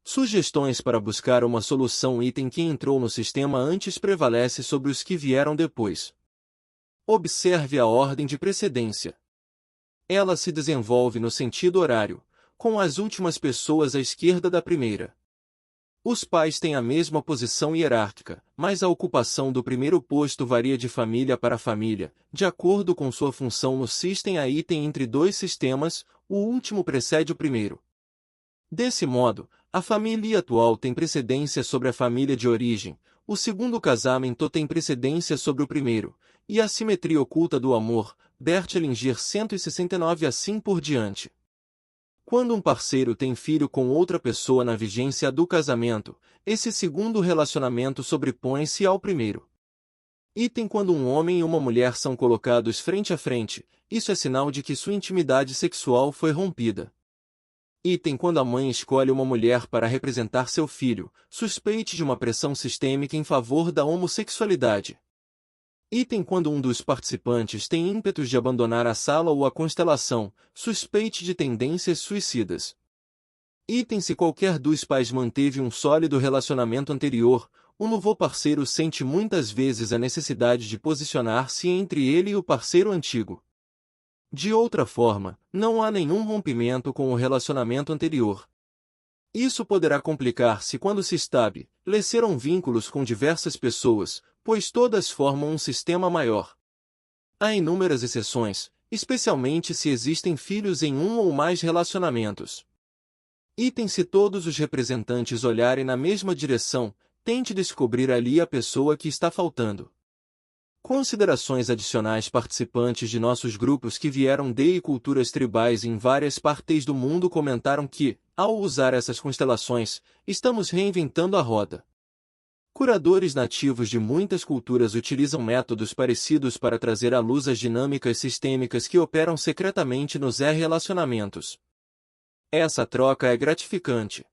[SPEAKER 1] Sugestões para buscar uma solução. Item quem entrou no sistema antes prevalece sobre os que vieram depois. Observe a ordem de precedência. Ela se desenvolve no sentido horário, com as últimas pessoas à esquerda da primeira. Os pais têm a mesma posição hierárquica, mas a ocupação do primeiro posto varia de família para família, de acordo com sua função no sistema. A item entre dois sistemas, o último precede o primeiro. Desse modo, a família atual tem precedência sobre a família de origem, o segundo casamento tem precedência sobre o primeiro, e a simetria oculta do amor, Bert Hellinger 169 assim por diante. Quando um parceiro tem filho com outra pessoa na vigência do casamento, esse segundo relacionamento sobrepõe-se ao primeiro. Item quando um homem e uma mulher são colocados frente a frente, isso é sinal de que sua intimidade sexual foi rompida. Item quando a mãe escolhe uma mulher para representar seu filho, suspeite de uma pressão sistêmica em favor da homossexualidade. Item quando um dos participantes tem ímpetos de abandonar a sala ou a constelação, suspeite de tendências suicidas. Item se qualquer dos pais manteve um sólido relacionamento anterior, o novo parceiro sente muitas vezes a necessidade de posicionar-se entre ele e o parceiro antigo. De outra forma, não há nenhum rompimento com o relacionamento anterior. Isso poderá complicar-se quando se estabeleceram vínculos com diversas pessoas, pois todas formam um sistema maior. Há inúmeras exceções, especialmente se existem filhos em um ou mais relacionamentos. Item se todos os representantes olharem na mesma direção, tente descobrir ali a pessoa que está faltando. Considerações adicionais. Participantes de nossos grupos que vieram de culturas tribais em várias partes do mundo comentaram que, ao usar essas constelações, estamos reinventando a roda. Curadores nativos de muitas culturas utilizam métodos parecidos para trazer à luz as dinâmicas sistêmicas que operam secretamente nos relacionamentos. Essa troca é gratificante.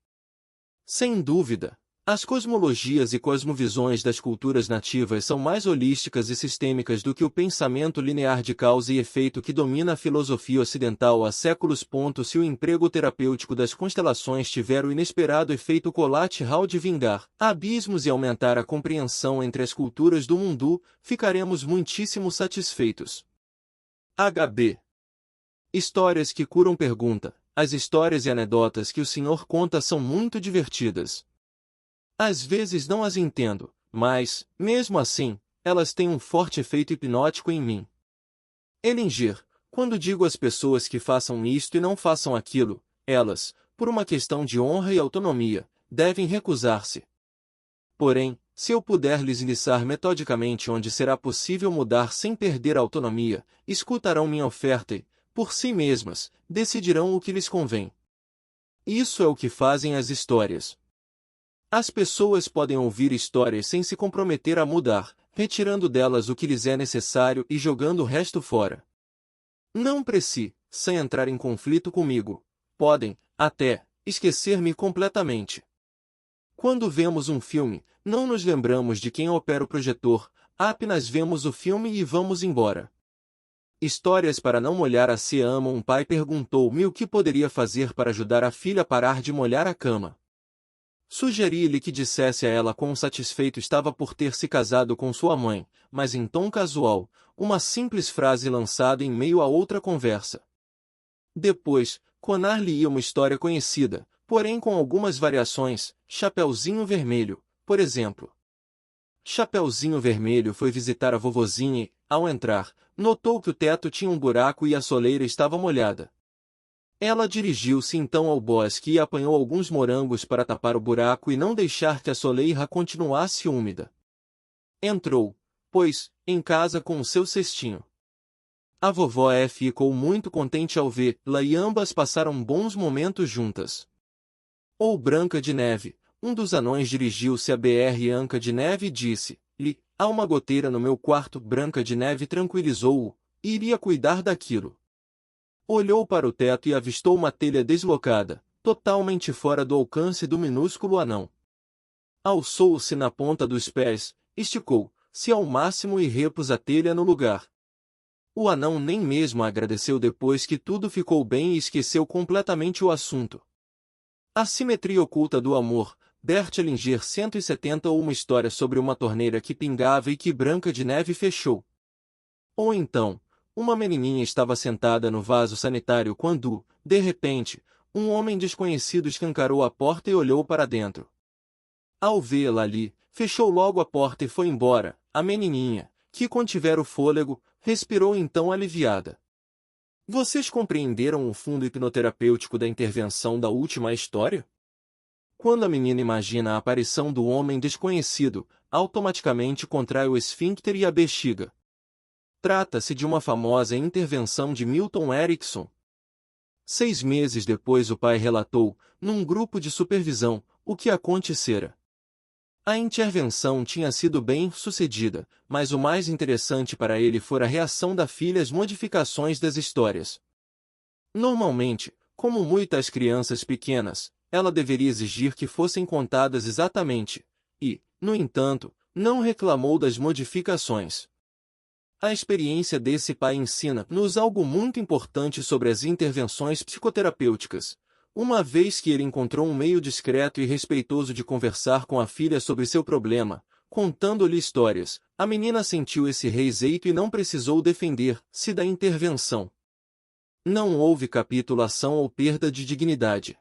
[SPEAKER 1] Sem dúvida, as cosmologias e cosmovisões das culturas nativas são mais holísticas e sistêmicas do que o pensamento linear de causa e efeito que domina a filosofia ocidental há séculos. Se o emprego terapêutico das constelações tiver o inesperado efeito colateral de vingar abismos e aumentar a compreensão entre as culturas do mundo, ficaremos muitíssimo satisfeitos. HB. Histórias que curam. Pergunta: as histórias e anedotas que o senhor conta são muito divertidas. Às vezes não as entendo, mas, mesmo assim, elas têm um forte efeito hipnótico em mim. Hellinger, quando digo às pessoas que façam isto e não façam aquilo, elas, por uma questão de honra e autonomia, devem recusar-se. Porém, Se eu puder lhes ensinar metodicamente onde será possível mudar sem perder a autonomia, escutarão minha oferta e, por si mesmas, decidirão o que lhes convém. Isso é o que fazem as histórias. As pessoas podem ouvir histórias sem se comprometer a mudar, retirando delas o que lhes é necessário e jogando o resto fora. Não sem entrar em conflito comigo. Podem, até, esquecer-me completamente. Quando vemos um filme, não nos lembramos de quem opera o projetor, apenas vemos o filme e vamos embora. Histórias para não molhar a cama. Um pai perguntou-me o que poderia fazer para ajudar a filha a parar de molhar a cama. Sugeri-lhe que dissesse a ela quão satisfeito estava por ter se casado com sua mãe, mas em tom casual, uma simples frase lançada em meio a outra conversa. Depois, contar-lhe-ia uma história conhecida, porém com algumas variações. Chapeuzinho Vermelho, por exemplo. Chapeuzinho Vermelho foi visitar a vovozinha e, ao entrar, notou que o teto tinha um buraco e a soleira estava molhada. Ela dirigiu-se então ao bosque e apanhou alguns morangos para tapar o buraco e não deixar que a soleira continuasse úmida. Entrou, pois, em casa com o seu cestinho. A vovó ficou muito contente ao vê-la e ambas passaram bons momentos juntas. Ou Branca de Neve, um dos anões dirigiu-se a Branca de Neve e disse-lhe: há uma goteira no meu quarto. Branca de Neve tranquilizou-o, e iria cuidar daquilo. Olhou para o teto e avistou uma telha deslocada, totalmente fora do alcance do minúsculo anão. Alçou-se na ponta dos pés, esticou-se ao máximo e repôs a telha no lugar. O anão nem mesmo agradeceu depois que tudo ficou bem e esqueceu completamente o assunto. A simetria oculta do amor, Bert Hellinger 170 ou uma história sobre uma torneira que pingava e que Branca de Neve fechou. Ou então, uma menininha estava sentada no vaso sanitário quando, de repente, um homem desconhecido escancarou a porta e olhou para dentro. Ao vê-la ali, fechou logo a porta e foi embora. A menininha, que contivera o fôlego, respirou então aliviada. Vocês compreenderam o fundo hipnoterapêutico da intervenção da última história? Quando a menina imagina a aparição do homem desconhecido, automaticamente contrai o esfíncter e a bexiga. Trata-se de uma famosa intervenção de Milton Erickson. 6 meses depois o pai relatou, num grupo de supervisão, o que acontecera. A intervenção tinha sido bem sucedida, mas o mais interessante para ele fora a reação da filha às modificações das histórias. Normalmente, como muitas crianças pequenas, ela deveria exigir que fossem contadas exatamente, e, no entanto, não reclamou das modificações. A experiência desse pai ensina-nos algo muito importante sobre as intervenções psicoterapêuticas, uma vez que ele encontrou um meio discreto e respeitoso de conversar com a filha sobre seu problema, contando-lhe histórias. A menina sentiu esse respeito e não precisou defender-se da intervenção. Não houve capitulação ou perda de dignidade.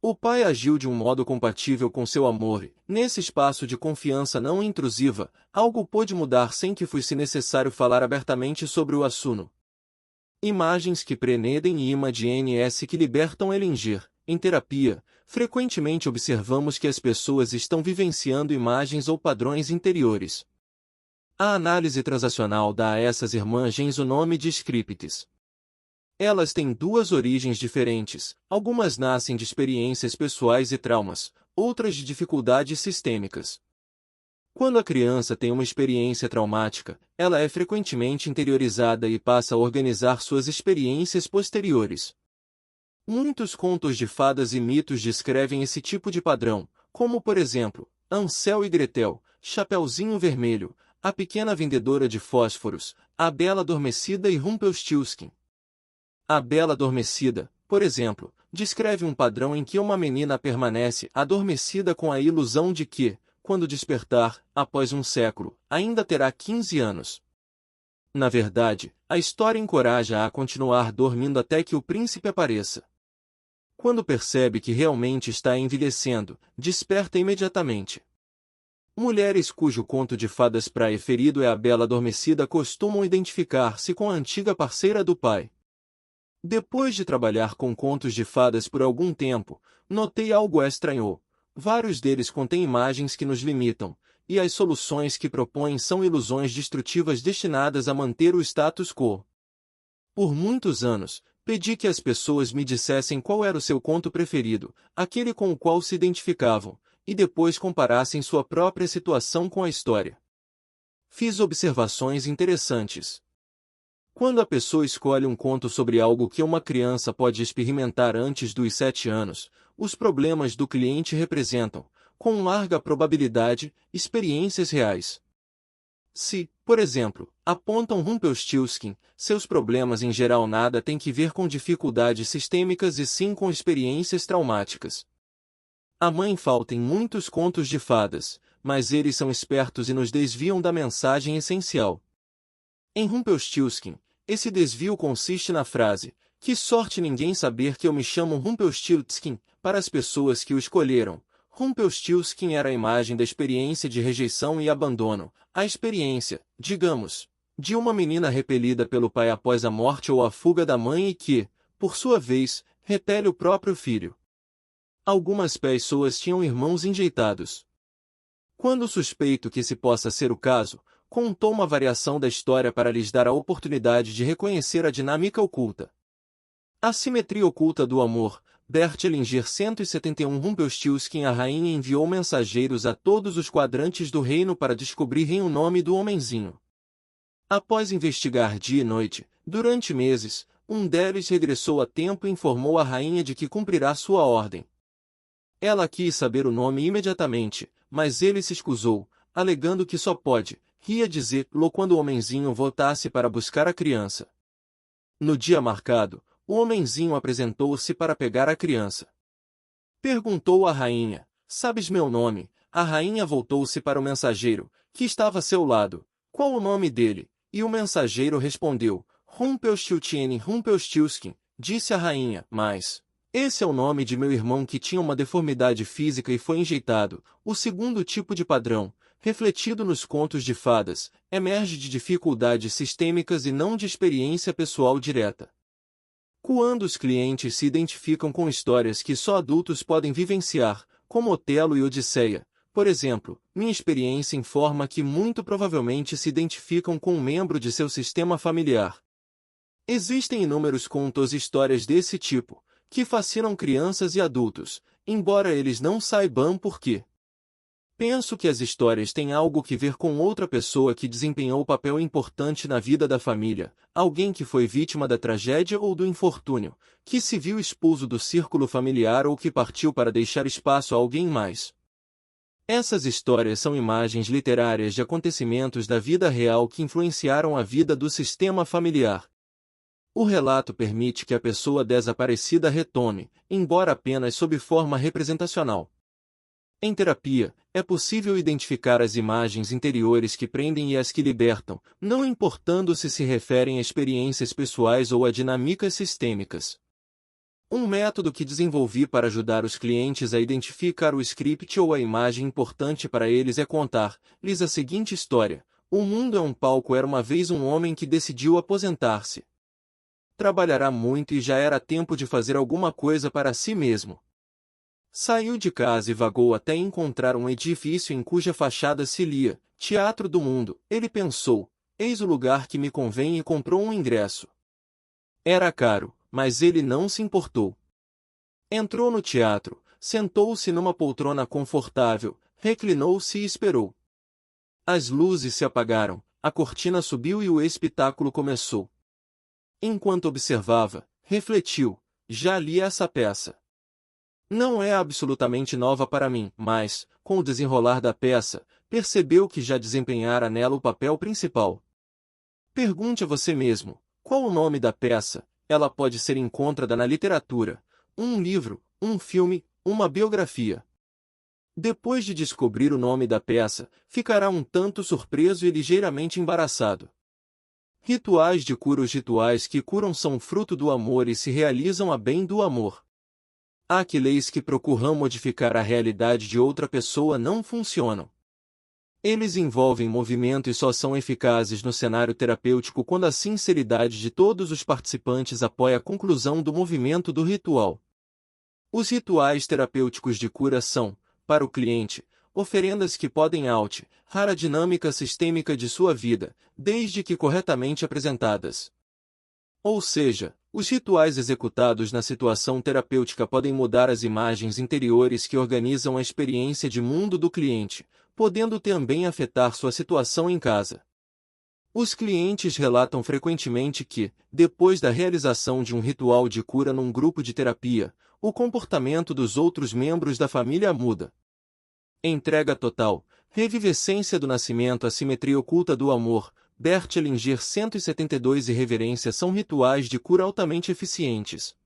[SPEAKER 1] O pai agiu de um modo compatível com seu amor e, nesse espaço de confiança não intrusiva, algo pôde mudar sem que fosse necessário falar abertamente sobre o assunto. Imagens que prenedem e imagens que libertam. Hellinger. Em terapia, frequentemente observamos que as pessoas estão vivenciando imagens ou padrões interiores. A análise transacional dá a essas imagens o nome de scripts. Elas têm 2 origens diferentes, algumas nascem de experiências pessoais e traumas, outras de dificuldades sistêmicas. Quando a criança tem uma experiência traumática, ela é frequentemente interiorizada e passa a organizar suas experiências posteriores. Muitos contos de fadas e mitos descrevem esse tipo de padrão, como por exemplo, Hansel e Gretel, Chapeuzinho Vermelho, A Pequena Vendedora de Fósforos, A Bela Adormecida e Rumpelstiltskin. A Bela Adormecida, por exemplo, descreve um padrão em que uma menina permanece adormecida com a ilusão de que, quando despertar, após um século, ainda terá 15 anos. Na verdade, a história encoraja-a a continuar dormindo até que o príncipe apareça. Quando percebe que realmente está envelhecendo, desperta imediatamente. Mulheres cujo conto de fadas preferido é A Bela Adormecida costumam identificar-se com a antiga parceira do pai. Depois de trabalhar com contos de fadas por algum tempo, notei algo estranho. Vários deles contêm imagens que nos limitam, e as soluções que propõem são ilusões destrutivas destinadas a manter o status quo. Por muitos anos, pedi que as pessoas me dissessem qual era o seu conto preferido, aquele com o qual se identificavam, e depois comparassem sua própria situação com a história. Fiz observações interessantes. Quando a pessoa escolhe um conto sobre algo que uma criança pode experimentar antes dos 7 anos, os problemas do cliente representam, com larga probabilidade, experiências reais. Se, por exemplo, apontam Rumpelstiltskin, seus problemas em geral nada têm que ver com dificuldades sistêmicas e sim com experiências traumáticas. A mãe falta em muitos contos de fadas, mas eles são espertos e nos desviam da mensagem essencial. Em Rumpelstiltskin, esse desvio consiste na frase: "Que sorte ninguém saber que eu me chamo Rumpelstiltskin", para as pessoas que o escolheram. Rumpelstiltskin era a imagem da experiência de rejeição e abandono, a experiência, digamos, de uma menina repelida pelo pai após a morte ou a fuga da mãe e que, por sua vez, repele o próprio filho. Algumas pessoas tinham irmãos enjeitados. Quando suspeito que esse possa ser o caso, contou uma variação da história para lhes dar a oportunidade de reconhecer a dinâmica oculta. A simetria oculta do amor. Bert Hellinger 171 Rumpelstiltskin. A rainha enviou mensageiros a todos os quadrantes do reino para descobrirem o nome do homenzinho. Após investigar dia e noite, durante meses, um deles regressou a tempo e informou a rainha de que cumprirá sua ordem. Ela quis saber o nome imediatamente, mas ele se escusou, alegando que só ria dizer-lo quando o homenzinho voltasse para buscar a criança. No dia marcado, o homenzinho apresentou-se para pegar a criança. Perguntou à rainha: "Sabes meu nome?" A rainha voltou-se para o mensageiro, que estava a seu lado. "Qual o nome dele?" E o mensageiro respondeu: Rumpelstiltskin, disse a rainha, "mas esse é o nome de meu irmão que tinha uma deformidade física e foi enjeitado." O segundo tipo de padrão, refletido nos contos de fadas, emerge de dificuldades sistêmicas e não de experiência pessoal direta. Quando os clientes se identificam com histórias que só adultos podem vivenciar, como Otelo e Odisseia, por exemplo, minha experiência informa que muito provavelmente se identificam com um membro de seu sistema familiar. Existem inúmeros contos e histórias desse tipo, que fascinam crianças e adultos, embora eles não saibam por quê. Penso que as histórias têm algo que ver com outra pessoa que desempenhou papel importante na vida da família, alguém que foi vítima da tragédia ou do infortúnio, que se viu expulso do círculo familiar ou que partiu para deixar espaço a alguém mais. Essas histórias são imagens literárias de acontecimentos da vida real que influenciaram a vida do sistema familiar. O relato permite que a pessoa desaparecida retome, embora apenas sob forma representacional. Em terapia, é possível identificar as imagens interiores que prendem e as que libertam, não importando se referem a experiências pessoais ou a dinâmicas sistêmicas. Um método que desenvolvi para ajudar os clientes a identificar o script ou a imagem importante para eles é contar-lhes a seguinte história: "O mundo é um palco. Era uma vez um homem que decidiu aposentar-se. Trabalhará muito e já era tempo de fazer alguma coisa para si mesmo. Saiu de casa e vagou até encontrar um edifício em cuja fachada se lia Teatro do Mundo. Ele pensou: eis o lugar que me convém, e comprou um ingresso. Era caro, mas ele não se importou. Entrou no teatro, sentou-se numa poltrona confortável, reclinou-se e esperou. As luzes se apagaram, a cortina subiu e o espetáculo começou. Enquanto observava, refletiu: já li essa peça. Não é absolutamente nova para mim, mas, com o desenrolar da peça, percebeu que já desempenhara nela o papel principal. Pergunte a você mesmo: qual o nome da peça? Ela pode ser encontrada na literatura, um livro, um filme, uma biografia. Depois de descobrir o nome da peça, ficará um tanto surpreso e ligeiramente embaraçado. Rituais de cura. Os rituais que curam são fruto do amor e se realizam a bem do amor. Aqueles que procuram modificar a realidade de outra pessoa não funcionam. Eles envolvem movimento e só são eficazes no cenário terapêutico quando a sinceridade de todos os participantes apoia a conclusão do movimento do ritual. Os rituais terapêuticos de cura são, para o cliente, oferendas que podem alterar a dinâmica sistêmica de sua vida, desde que corretamente apresentadas. Ou seja, os rituais executados na situação terapêutica podem mudar as imagens interiores que organizam a experiência de mundo do cliente, podendo também afetar sua situação em casa. Os clientes relatam frequentemente que, depois da realização de um ritual de cura num grupo de terapia, o comportamento dos outros membros da família muda. Entrega total, revivescência do nascimento, a simetria oculta do amor, Bert Hellinger 172 e reverência são rituais de cura altamente eficientes.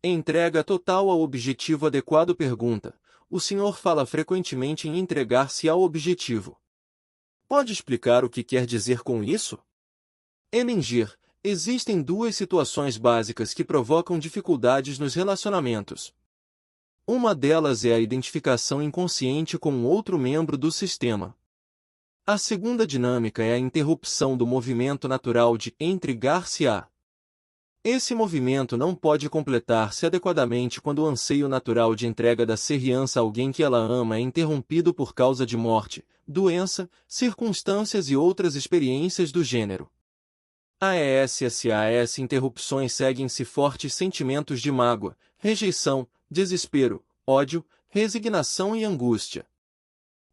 [SPEAKER 1] Entrega total ao objetivo adequado. Pergunta: o senhor fala frequentemente em entregar-se ao objetivo. Pode explicar o que quer dizer com isso? Hellinger: existem duas situações básicas que provocam dificuldades nos relacionamentos. Uma delas é a identificação inconsciente com outro membro do sistema. A segunda dinâmica é a interrupção do movimento natural de entregar-se-á. Esse movimento não pode completar-se adequadamente quando o anseio natural de entrega da criança a alguém que ela ama é interrompido por causa de morte, doença, circunstâncias e outras experiências do gênero. Essas interrupções seguem-se fortes sentimentos de mágoa, rejeição, desespero, ódio, resignação e angústia.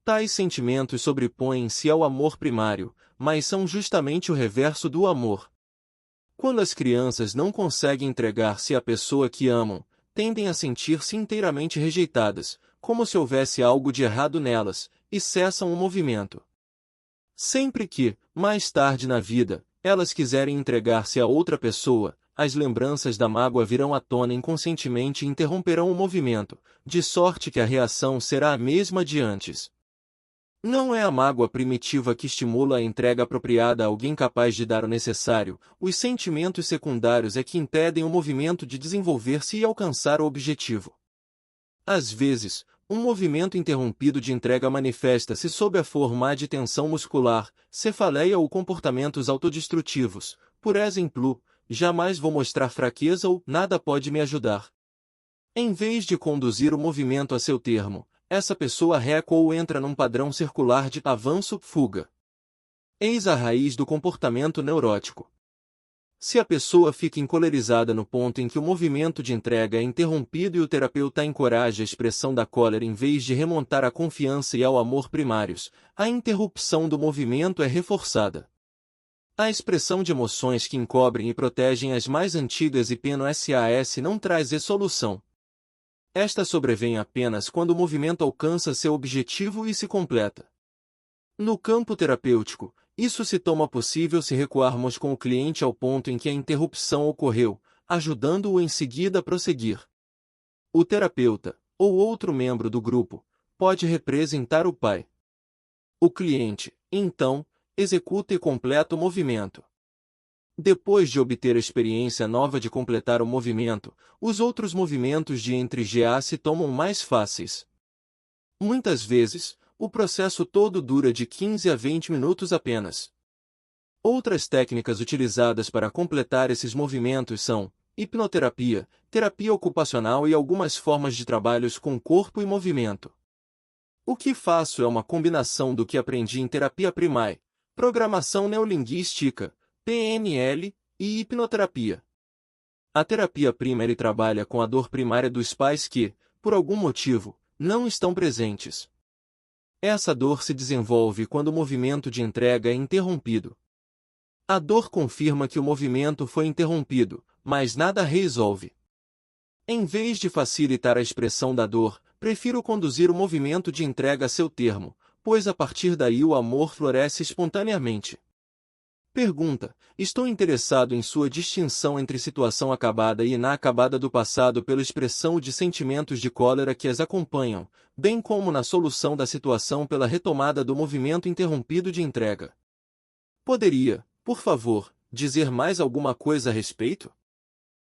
[SPEAKER 1] Tais sentimentos sobrepõem-se ao amor primário, mas são justamente o reverso do amor. Quando as crianças não conseguem entregar-se à pessoa que amam, tendem a sentir-se inteiramente rejeitadas, como se houvesse algo de errado nelas, e cessam o movimento. Sempre que, mais tarde na vida, elas quiserem entregar-se a outra pessoa, as lembranças da mágoa virão à tona inconscientemente e interromperão o movimento, de sorte que a reação será a mesma de antes. Não é a mágoa primitiva que estimula a entrega apropriada a alguém capaz de dar o necessário, os sentimentos secundários é que impedem o movimento de desenvolver-se e alcançar o objetivo. Às vezes, um movimento interrompido de entrega manifesta-se sob a forma de tensão muscular, cefaleia ou comportamentos autodestrutivos, por exemplo, jamais vou mostrar fraqueza ou nada pode me ajudar. Em vez de conduzir o movimento a seu termo, essa pessoa recua ou entra num padrão circular de avanço-fuga. Eis a raiz do comportamento neurótico. Se a pessoa fica encolerizada no ponto em que o movimento de entrega é interrompido e o terapeuta encoraja a expressão da cólera em vez de remontar à confiança e ao amor primários, a interrupção do movimento é reforçada. A expressão de emoções que encobrem e protegem as mais antigas e PNOSAS não traz solução. Esta sobrevém apenas quando o movimento alcança seu objetivo e se completa. No campo terapêutico, isso se torna possível se recuarmos com o cliente ao ponto em que a interrupção ocorreu, ajudando-o em seguida a prosseguir. O terapeuta, ou outro membro do grupo, pode representar o pai. O cliente, então, executa e completa o movimento. Depois de obter a experiência nova de completar o movimento, os outros movimentos de entre-GA se tornam mais fáceis. Muitas vezes, o processo todo dura de 15 a 20 minutos apenas. Outras técnicas utilizadas para completar esses movimentos são hipnoterapia, terapia ocupacional e algumas formas de trabalhos com corpo e movimento. O que faço é uma combinação do que aprendi em terapia primária, programação neurolinguística, PNL, e hipnoterapia. A terapia primária trabalha com a dor primária dos pais que, por algum motivo, não estão presentes. Essa dor se desenvolve quando o movimento de entrega é interrompido. A dor confirma que o movimento foi interrompido, mas nada resolve. Em vez de facilitar a expressão da dor, prefiro conduzir o movimento de entrega a seu termo, pois a partir daí o amor floresce espontaneamente. Pergunta: estou interessado em sua distinção entre situação acabada e inacabada do passado pela expressão de sentimentos de cólera que as acompanham, bem como na solução da situação pela retomada do movimento interrompido de entrega. Poderia, por favor, dizer mais alguma coisa a respeito?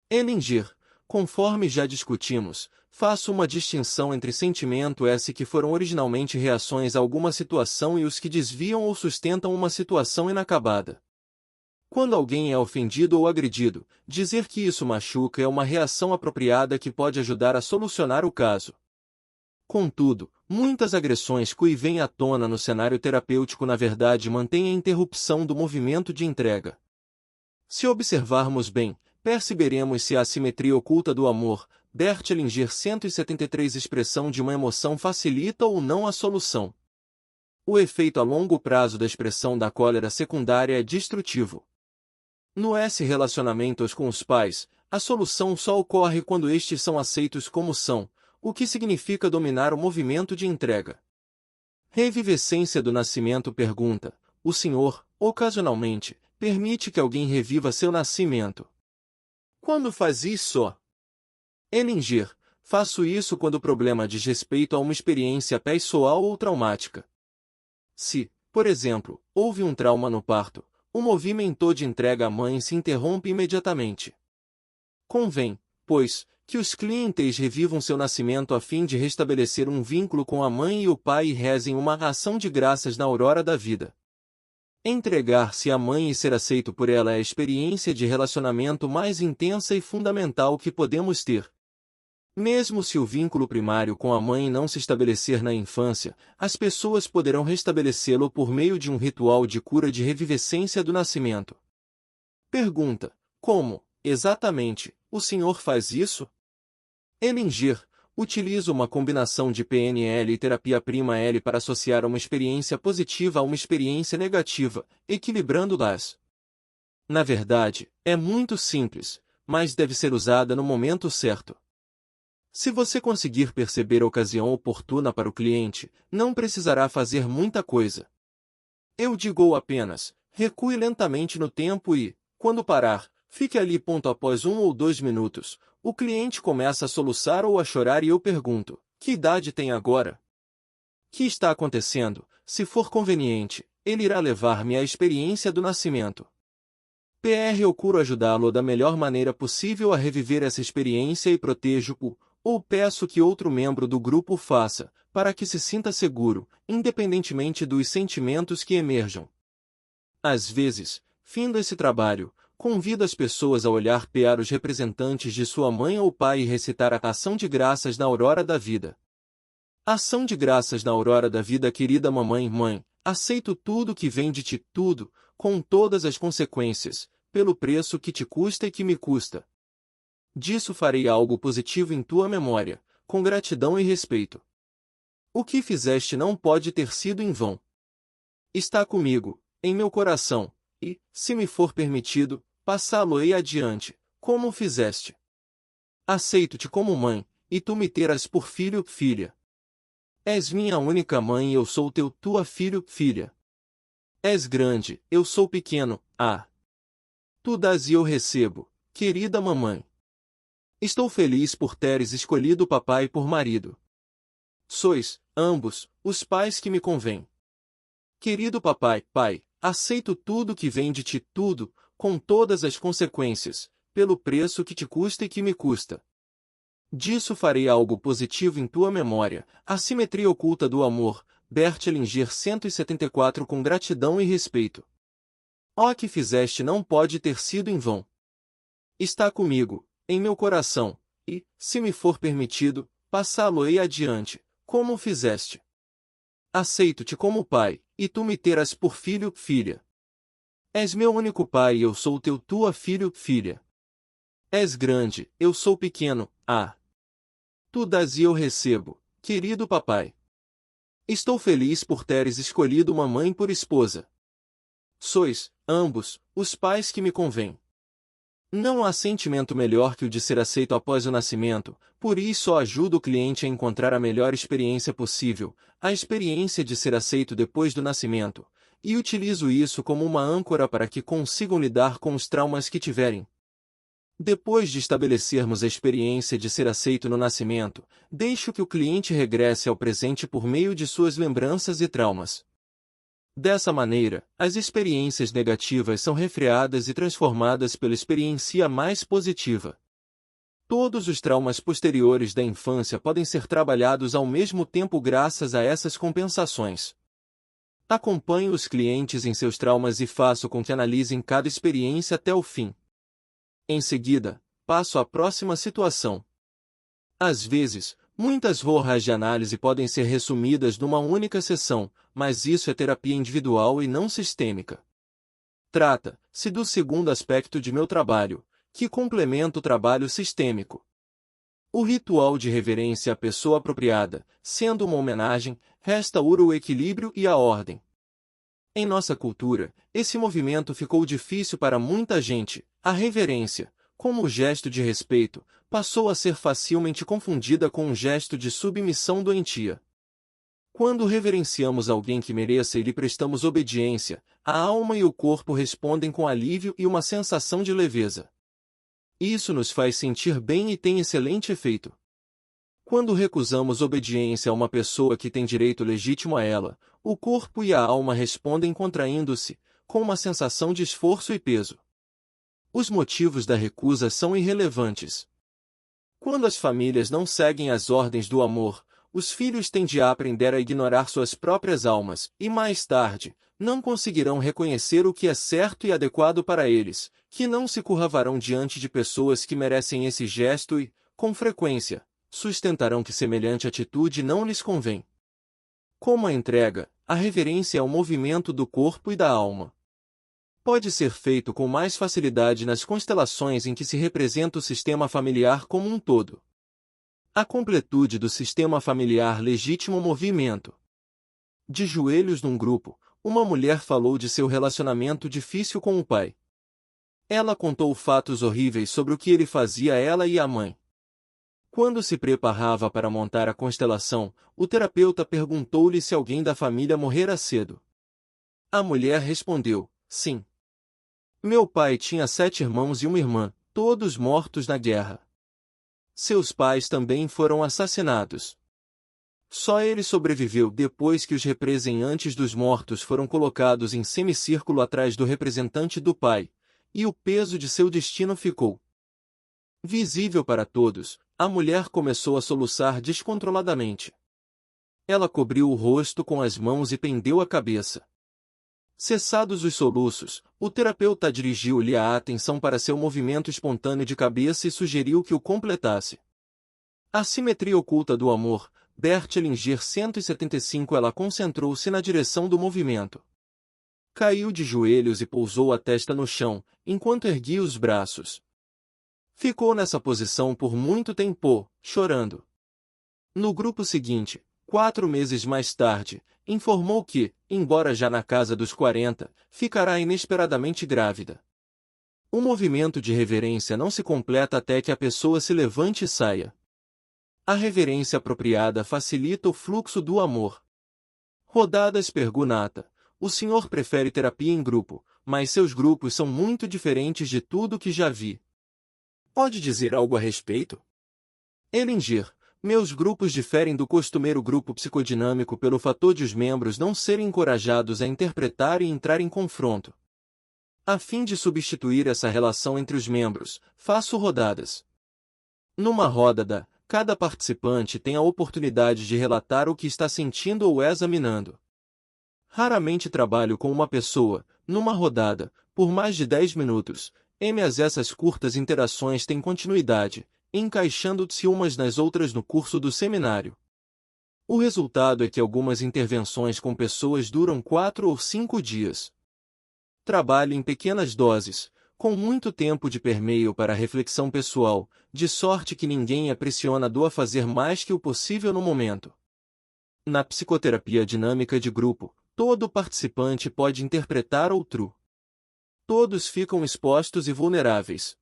[SPEAKER 1] Hellinger: conforme já discutimos, faço uma distinção entre sentimento S que foram originalmente reações a alguma situação e os que desviam ou sustentam uma situação inacabada. Quando alguém é ofendido ou agredido, dizer que isso machuca é uma reação apropriada que pode ajudar a solucionar o caso. Contudo, Muitas agressões que vêm à tona no cenário terapêutico na verdade mantêm a interrupção do movimento de entrega. Se observarmos bem, perceberemos se a assimetria oculta do amor, Bert Hellinger 173 expressão de uma emoção facilita ou não a solução. O efeito a longo prazo da expressão da cólera secundária é destrutivo. No relacionamentos com os pais, a solução só ocorre quando estes são aceitos como são, o que significa dominar o movimento de entrega. Revivescência do nascimento pergunta: o Senhor, ocasionalmente, permite que alguém reviva seu nascimento? Quando faz isso? Hellinger: faço isso quando o problema diz respeito a uma experiência pessoal ou traumática. Se, por exemplo, houve um trauma no parto, o movimento de entrega à mãe se interrompe imediatamente. Convém, pois, que os clientes revivam seu nascimento a fim de restabelecer um vínculo com a mãe e o pai e rezem uma ação de graças na aurora da vida. Entregar-se à mãe e ser aceito por ela é a experiência de relacionamento mais intensa e fundamental que podemos ter. Mesmo se o vínculo primário com a mãe não se estabelecer na infância, as pessoas poderão restabelecê-lo por meio de um ritual de cura de revivescência do nascimento. Pergunta: como, exatamente, o senhor faz isso? Hellinger: utilizo uma combinação de PNL e terapia prima L para associar uma experiência positiva a uma experiência negativa, equilibrando-las. Na verdade, é muito simples, mas deve ser usada no momento certo. Se você conseguir perceber a ocasião oportuna para o cliente, não precisará fazer muita coisa. Eu digo apenas: recue lentamente no tempo e, quando parar, fique ali. Após 1 ou 2 minutos, o cliente começa a soluçar ou a chorar e eu pergunto: que idade tem agora? Que está acontecendo? Se for conveniente, ele irá levar-me à experiência do nascimento. Eu curo ajudá-lo da melhor maneira possível a reviver essa experiência e protejo-o, ou peço que outro membro do grupo faça, para que se sinta seguro, independentemente dos sentimentos que emerjam. Às vezes, findo esse trabalho, convido as pessoas a olhar para os representantes de sua mãe ou pai e recitar a ação de graças na aurora da vida. Ação de graças na aurora da vida. Querida mamãe, mãe, aceito tudo que vem de ti, tudo, com todas as consequências, pelo preço que te custa e que me custa. Disso farei algo positivo em tua memória, com gratidão e respeito. O que fizeste não pode ter sido em vão. Está comigo, em meu coração, e, se me for permitido, passá-lo-ei adiante, como o fizeste. Aceito-te como mãe, e tu me terás por filho, filha. És minha única mãe e eu sou tua filho, filha. És grande, eu sou pequeno, Tu dás e eu recebo, querida mamãe. Estou feliz por teres escolhido o papai por marido. Sois, ambos, os pais que me convêm. Querido papai, pai, aceito tudo que vem de ti, tudo, com todas as consequências, pelo preço que te custa e que me custa. Disso farei algo positivo em tua memória, a simetria oculta do amor, Bert Hellinger 174 com gratidão e respeito. O que fizeste não pode ter sido em vão. Está comigo, em meu coração, e, se me for permitido, passá-lo-ei adiante, como o fizeste. Aceito-te como pai, e tu me terás por filho, filha. És meu único pai e eu sou tua filho, filha. És grande, eu sou pequeno, Tu dás e eu recebo, querido papai. Estou feliz por teres escolhido uma mãe por esposa. Sois, ambos, os pais que me convêm. Não há sentimento melhor que o de ser aceito após o nascimento, por isso ajudo o cliente a encontrar a melhor experiência possível, a experiência de ser aceito depois do nascimento, e utilizo isso como uma âncora para que consigam lidar com os traumas que tiverem. Depois de estabelecermos a experiência de ser aceito no nascimento, deixo que o cliente regresse ao presente por meio de suas lembranças e traumas. Dessa maneira, as experiências negativas são refreadas e transformadas pela experiência mais positiva. Todos os traumas posteriores da infância podem ser trabalhados ao mesmo tempo graças a essas compensações. Acompanho os clientes em seus traumas e faço com que analisem cada experiência até o fim. Em seguida, passo à próxima situação. Às vezes, Muitas horas de análise podem ser resumidas numa única sessão, mas isso é terapia individual e não sistêmica. Trata-se do segundo aspecto de meu trabalho, que complementa o trabalho sistêmico. O ritual de reverência à pessoa apropriada, sendo uma homenagem, restaura o equilíbrio e a ordem. Em nossa cultura, esse movimento ficou difícil para muita gente. A reverência, como gesto de respeito, passou a ser facilmente confundida com um gesto de submissão doentia. Quando reverenciamos alguém que mereça e lhe prestamos obediência, a alma e o corpo respondem com alívio e uma sensação de leveza. Isso nos faz sentir bem e tem excelente efeito. Quando recusamos obediência a uma pessoa que tem direito legítimo a ela, o corpo e a alma respondem contraindo-se, com uma sensação de esforço e peso. Os motivos da recusa são irrelevantes. Quando as famílias não seguem as ordens do amor, os filhos tendem a aprender a ignorar suas próprias almas, e mais tarde, não conseguirão reconhecer o que é certo e adequado para eles, que não se curvarão diante de pessoas que merecem esse gesto e, com frequência, sustentarão que semelhante atitude não lhes convém. Como a entrega, a reverência é o movimento do corpo e da alma. Pode ser feito com mais facilidade nas constelações em que se representa o sistema familiar como um todo. A completude do sistema familiar legitima o movimento. De joelhos num grupo, uma mulher falou de seu relacionamento difícil com o pai. Ela contou fatos horríveis sobre o que ele fazia a ela e à mãe. Quando se preparava para montar a constelação, o terapeuta perguntou-lhe se alguém da família morrera cedo. A mulher respondeu, sim. Meu pai tinha 7 irmãos e uma irmã, todos mortos na guerra. Seus pais também foram assassinados. Só ele sobreviveu depois que os representantes dos mortos foram colocados em semicírculo atrás do representante do pai, e o peso de seu destino ficou visível para todos. A mulher começou a soluçar descontroladamente. Ela cobriu o rosto com as mãos e pendeu a cabeça. Cessados os soluços, o terapeuta dirigiu-lhe a atenção para seu movimento espontâneo de cabeça e sugeriu que o completasse. A simetria oculta do amor, Bert Hellinger 175. Ela concentrou-se na direção do movimento. Caiu de joelhos e pousou a testa no chão, enquanto erguia os braços. Ficou nessa posição por muito tempo, chorando. No grupo seguinte, 4 meses mais tarde, informou que, embora já na casa dos 40, ficará inesperadamente grávida. O movimento de reverência não se completa até que a pessoa se levante e saia. A reverência apropriada facilita o fluxo do amor. Rodadas pergunta: o senhor prefere terapia em grupo, mas seus grupos são muito diferentes de tudo que já vi. Pode dizer algo a respeito? Hellinger: meus grupos diferem do costumeiro grupo psicodinâmico pelo fator de os membros não serem encorajados a interpretar e entrar em confronto. A fim de substituir essa relação entre os membros, faço rodadas. Numa rodada, cada participante tem a oportunidade de relatar o que está sentindo ou examinando. Raramente trabalho com uma pessoa, numa rodada, por mais de 10 minutos, mas essas curtas interações têm continuidade, encaixando-se umas nas outras no curso do seminário. O resultado é que algumas intervenções com pessoas duram 4 ou 5 dias. Trabalho em pequenas doses, com muito tempo de permeio para a reflexão pessoal, de sorte que ninguém a pressiona a fazer mais que o possível no momento. Na psicoterapia dinâmica de grupo, todo participante pode interpretar outro. Todos ficam expostos e vulneráveis.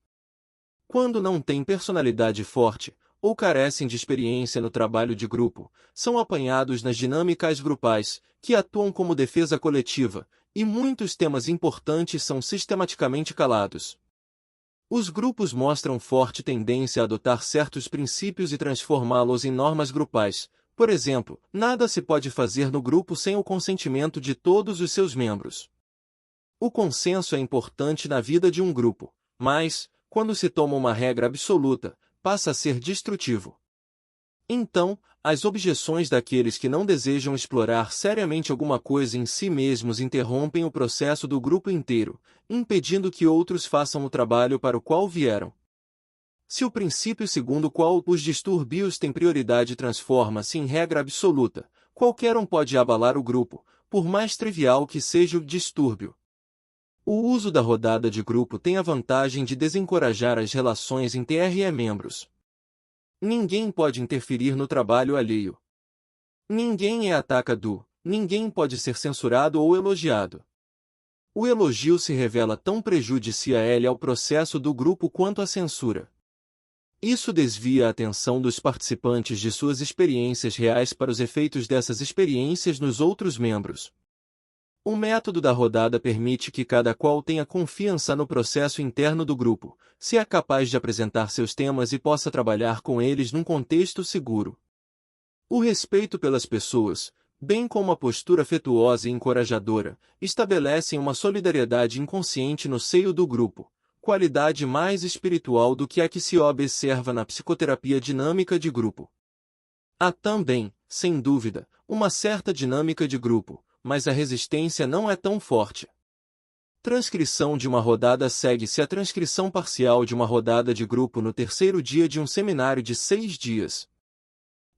[SPEAKER 1] Quando não têm personalidade forte, ou carecem de experiência no trabalho de grupo, são apanhados nas dinâmicas grupais, que atuam como defesa coletiva, e muitos temas importantes são sistematicamente calados. Os grupos mostram forte tendência a adotar certos princípios e transformá-los em normas grupais. Por exemplo, nada se pode fazer no grupo sem o consentimento de todos os seus membros. O consenso é importante na vida de um grupo, mas, quando se toma uma regra absoluta, passa a ser destrutivo. Então, as objeções daqueles que não desejam explorar seriamente alguma coisa em si mesmos interrompem o processo do grupo inteiro, impedindo que outros façam o trabalho para o qual vieram. Se o princípio segundo o qual os distúrbios têm prioridade transforma-se em regra absoluta, qualquer um pode abalar o grupo, por mais trivial que seja o distúrbio. O uso da rodada de grupo tem a vantagem de desencorajar as relações entre membros. Ninguém pode interferir no trabalho alheio. Ninguém é atacado, ninguém pode ser censurado ou elogiado. O elogio se revela tão prejudicial ao processo do grupo quanto a censura. Isso desvia a atenção dos participantes de suas experiências reais para os efeitos dessas experiências nos outros membros. O método da rodada permite que cada qual tenha confiança no processo interno do grupo, se é capaz de apresentar seus temas e possa trabalhar com eles num contexto seguro. O respeito pelas pessoas, bem como a postura afetuosa e encorajadora, estabelecem uma solidariedade inconsciente no seio do grupo, qualidade mais espiritual do que a que se observa na psicoterapia dinâmica de grupo. Há também, sem dúvida, uma certa dinâmica de grupo, mas a resistência não é tão forte. Transcrição de uma rodada segue-se a transcrição parcial de uma rodada de grupo no terceiro dia de um seminário de 6 dias.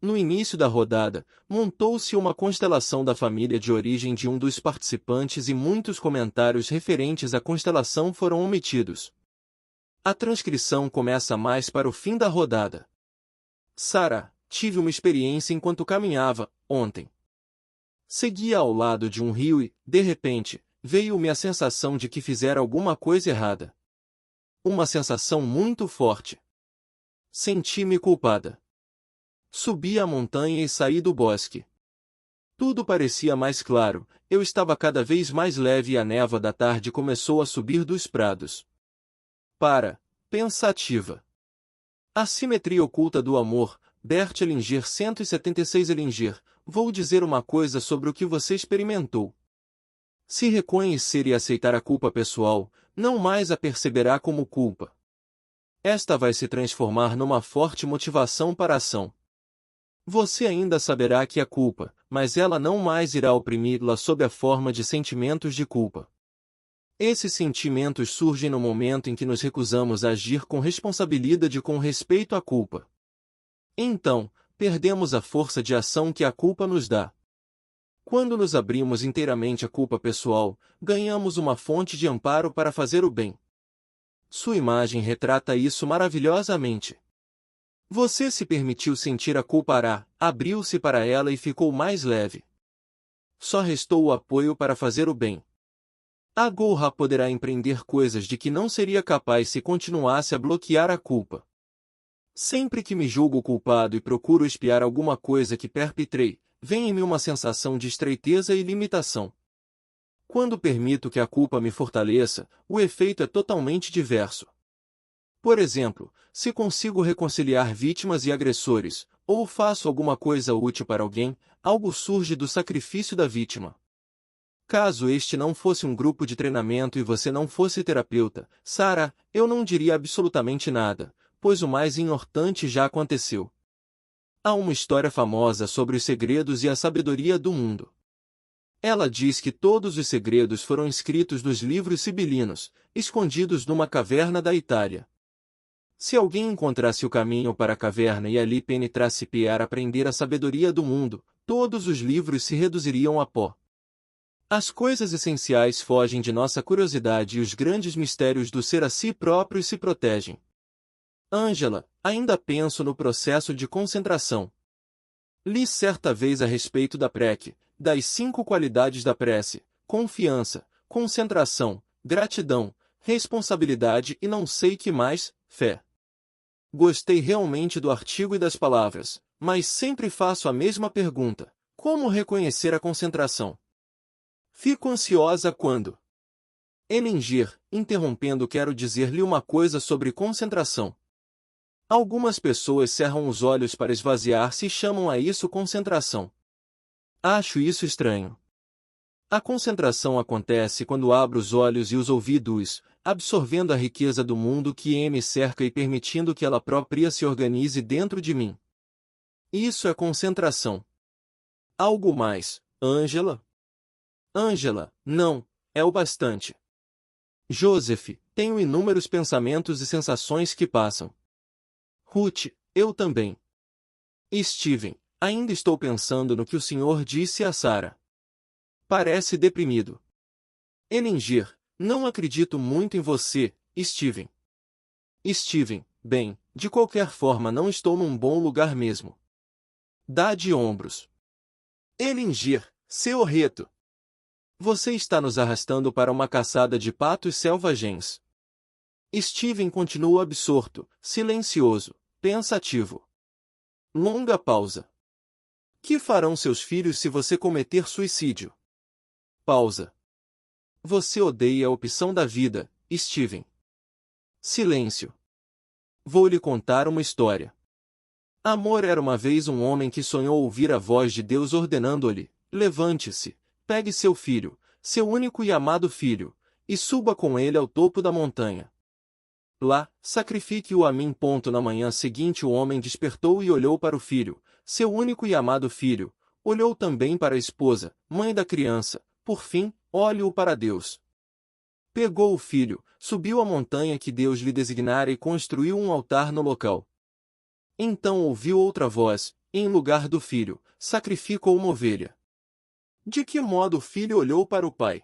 [SPEAKER 1] No início da rodada, montou-se uma constelação da família de origem de um dos participantes e muitos comentários referentes à constelação foram omitidos. A transcrição começa mais para o fim da rodada. Sara, tive uma experiência enquanto caminhava, ontem. Seguia ao lado de um rio e, de repente, veio-me a sensação de que fizera alguma coisa errada. Uma sensação muito forte. Senti-me culpada. Subi a montanha e saí do bosque. Tudo parecia mais claro, eu estava cada vez mais leve e a névoa da tarde começou a subir dos prados. Pensativa. A simetria oculta do amor, Bert Hellinger 176 Hellinger, vou dizer uma coisa sobre o que você experimentou. Se reconhecer e aceitar a culpa pessoal, não mais a perceberá como culpa. Esta vai se transformar numa forte motivação para a ação. Você ainda saberá que é culpa, mas ela não mais irá oprimi-la sob a forma de sentimentos de culpa. Esses sentimentos surgem no momento em que nos recusamos a agir com responsabilidade com respeito à culpa. Então, perdemos a força de ação que a culpa nos dá. Quando nos abrimos inteiramente à culpa pessoal, ganhamos uma fonte de amparo para fazer o bem. Sua imagem retrata isso maravilhosamente. Você se permitiu sentir a culpa, abriu-se para ela e ficou mais leve. Só restou o apoio para fazer o bem. Agora poderá empreender coisas de que não seria capaz se continuasse a bloquear a culpa. Sempre que me julgo culpado e procuro expiar alguma coisa que perpetrei, vem em mim uma sensação de estreiteza e limitação. Quando permito que a culpa me fortaleça, o efeito é totalmente diverso. Por exemplo, se consigo reconciliar vítimas e agressores, ou faço alguma coisa útil para alguém, algo surge do sacrifício da vítima. Caso este não fosse um grupo de treinamento e você não fosse terapeuta, Sara, eu não diria absolutamente nada, pois o mais importante já aconteceu. Há uma história famosa sobre os segredos e a sabedoria do mundo. Ela diz que todos os segredos foram escritos nos livros sibilinos, escondidos numa caverna da Itália. Se alguém encontrasse o caminho para a caverna e ali penetrasse para aprender a sabedoria do mundo, todos os livros se reduziriam a pó. As coisas essenciais fogem de nossa curiosidade e os grandes mistérios do ser a si próprio se protegem. Ângela, ainda penso no processo de concentração. Li certa vez a respeito da PrEC, das 5 qualidades da prece: confiança, concentração, gratidão, responsabilidade e não sei que mais, fé. Gostei realmente do artigo e das palavras, mas sempre faço a mesma pergunta: como reconhecer a concentração? Fico ansiosa quando... Hellinger, interrompendo, quero dizer-lhe uma coisa sobre concentração. Algumas pessoas cerram os olhos para esvaziar-se e chamam a isso concentração. Acho isso estranho. A concentração acontece quando abro os olhos e os ouvidos, absorvendo a riqueza do mundo que me cerca e permitindo que ela própria se organize dentro de mim. Isso é concentração. Algo mais, Ângela? Ângela, não, é o bastante. Joseph, tenho inúmeros pensamentos e sensações que passam. Ruth, eu também. Steven, ainda estou pensando no que o senhor disse a Sarah. Parece deprimido. Ellinger, não acredito muito em você, Steven. Steven, bem, de qualquer forma não estou num bom lugar mesmo. Dá de ombros. Ellinger, seu reto. Você está nos arrastando para uma caçada de patos selvagens. Steven continua absorto, silencioso, pensativo. Longa pausa. Que farão seus filhos se você cometer suicídio? Pausa. Você odeia a opção da vida, Steven. Silêncio. Vou lhe contar uma história. Amor era uma vez um homem que sonhou ouvir a voz de Deus ordenando-lhe: levante-se, pegue seu filho, seu único e amado filho, e suba com ele ao topo da montanha. Lá, sacrifique-o a mim. Na manhã seguinte o homem despertou e olhou para o filho, seu único e amado filho, olhou também para a esposa, mãe da criança, por fim, olhe-o para Deus. Pegou o filho, subiu a montanha que Deus lhe designara e construiu um altar no local. Então ouviu outra voz: em lugar do filho, sacrificou uma ovelha. De que modo o filho olhou para o pai?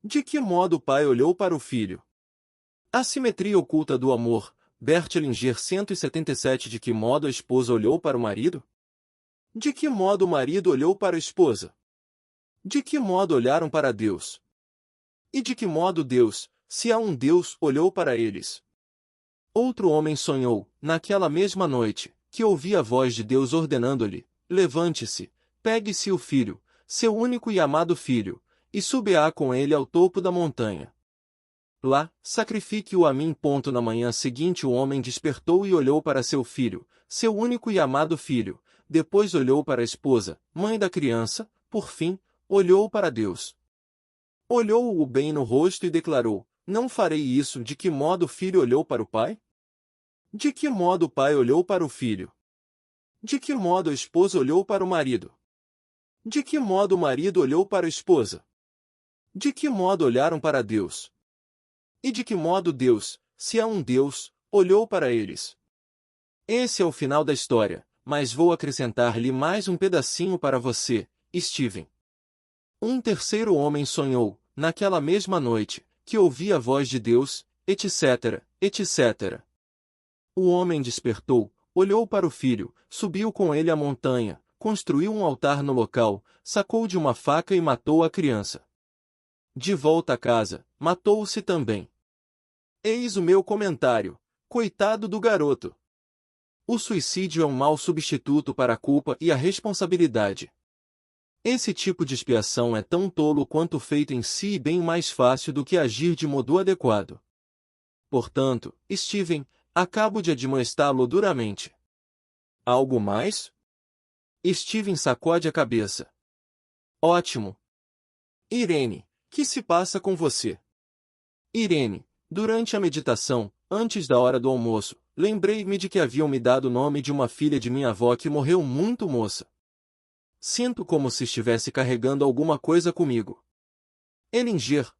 [SPEAKER 1] De que modo o pai olhou para o filho? A simetria oculta do amor, Bert Hellinger 177. De que modo a esposa olhou para o marido? De que modo o marido olhou para a esposa? De que modo olharam para Deus? E de que modo Deus, se há um Deus, olhou para eles? Outro homem sonhou, naquela mesma noite, que ouvia a voz de Deus ordenando-lhe: levante-se, pegue-se o filho, seu único e amado filho, e suba com ele ao topo da montanha. Lá, sacrifique-o a mim. Na manhã seguinte o homem despertou e olhou para seu filho, seu único e amado filho, depois olhou para a esposa, mãe da criança, por fim, olhou para Deus. Olhou-o bem no rosto e declarou: não farei isso. De que modo o filho olhou para o pai? De que modo o pai olhou para o filho? De que modo a esposa olhou para o marido? De que modo o marido olhou para a esposa? De que modo olharam para Deus? E de que modo Deus, se há um Deus, olhou para eles? Esse é o final da história, mas vou acrescentar-lhe mais um pedacinho para você, Steven. Um terceiro homem sonhou, naquela mesma noite, que ouvia a voz de Deus, etc., etc. O homem despertou, olhou para o filho, subiu com ele a montanha, construiu um altar no local, sacou de uma faca e matou a criança. De volta a casa, matou-se também. Eis o meu comentário: coitado do garoto. O suicídio é um mau substituto para a culpa e a responsabilidade. Esse tipo de expiação é tão tolo quanto o feito em si e bem mais fácil do que agir de modo adequado. Portanto, Steven, acabo de admoestá-lo duramente. Algo mais? Steven sacode a cabeça. Ótimo. Irene, que se passa com você? Irene, durante a meditação, antes da hora do almoço, lembrei-me de que haviam me dado o nome de uma filha de minha avó que morreu muito moça. Sinto como se estivesse carregando alguma coisa comigo. Ellinger,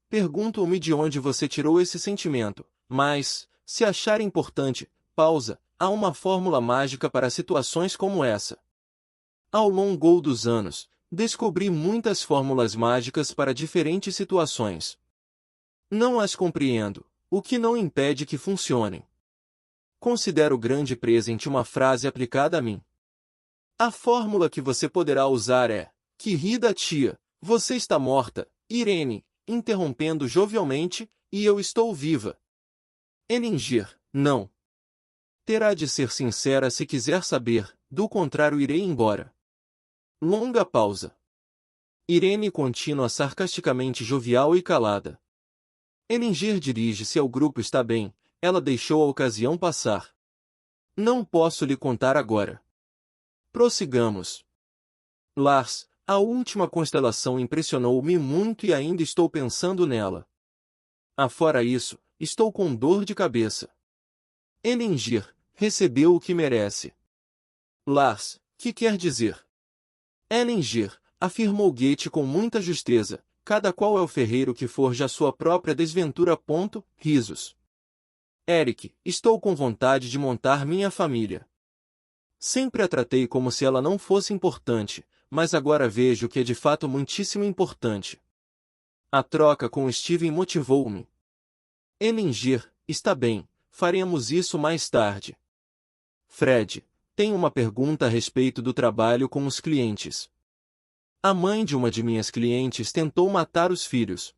[SPEAKER 1] pergunto-me de onde você tirou esse sentimento, mas, se achar importante, pausa, há uma fórmula mágica para situações como essa. Ao longo dos anos, descobri muitas fórmulas mágicas para diferentes situações. Não as compreendo, o que não impede que funcionem. Considero grande presente uma frase aplicada a mim. A fórmula que você poderá usar é: que ri da tia, você está morta, Irene, interrompendo jovialmente, e eu estou viva. Ellinger, não. Terá de ser sincera se quiser saber, do contrário irei embora. Longa pausa. Irene continua sarcasticamente jovial e calada. Ellinger dirige-se ao grupo. Está bem, ela deixou a ocasião passar. Não posso lhe contar agora. Prossigamos. Lars, a última constelação impressionou-me muito e ainda estou pensando nela. Afora isso, estou com dor de cabeça. Ellinger, recebeu o que merece. Lars, que quer dizer? Ellinger, afirmou Goethe com muita justeza, cada qual é o ferreiro que forja a sua própria desventura. Risos. Eric, estou com vontade de montar minha família. Sempre a tratei como se ela não fosse importante, mas agora vejo que é de fato muitíssimo importante. A troca com Steven motivou-me. Ellinger, está bem, faremos isso mais tarde. Fred, tenho uma pergunta a respeito do trabalho com os clientes. A mãe de uma de minhas clientes tentou matar os filhos.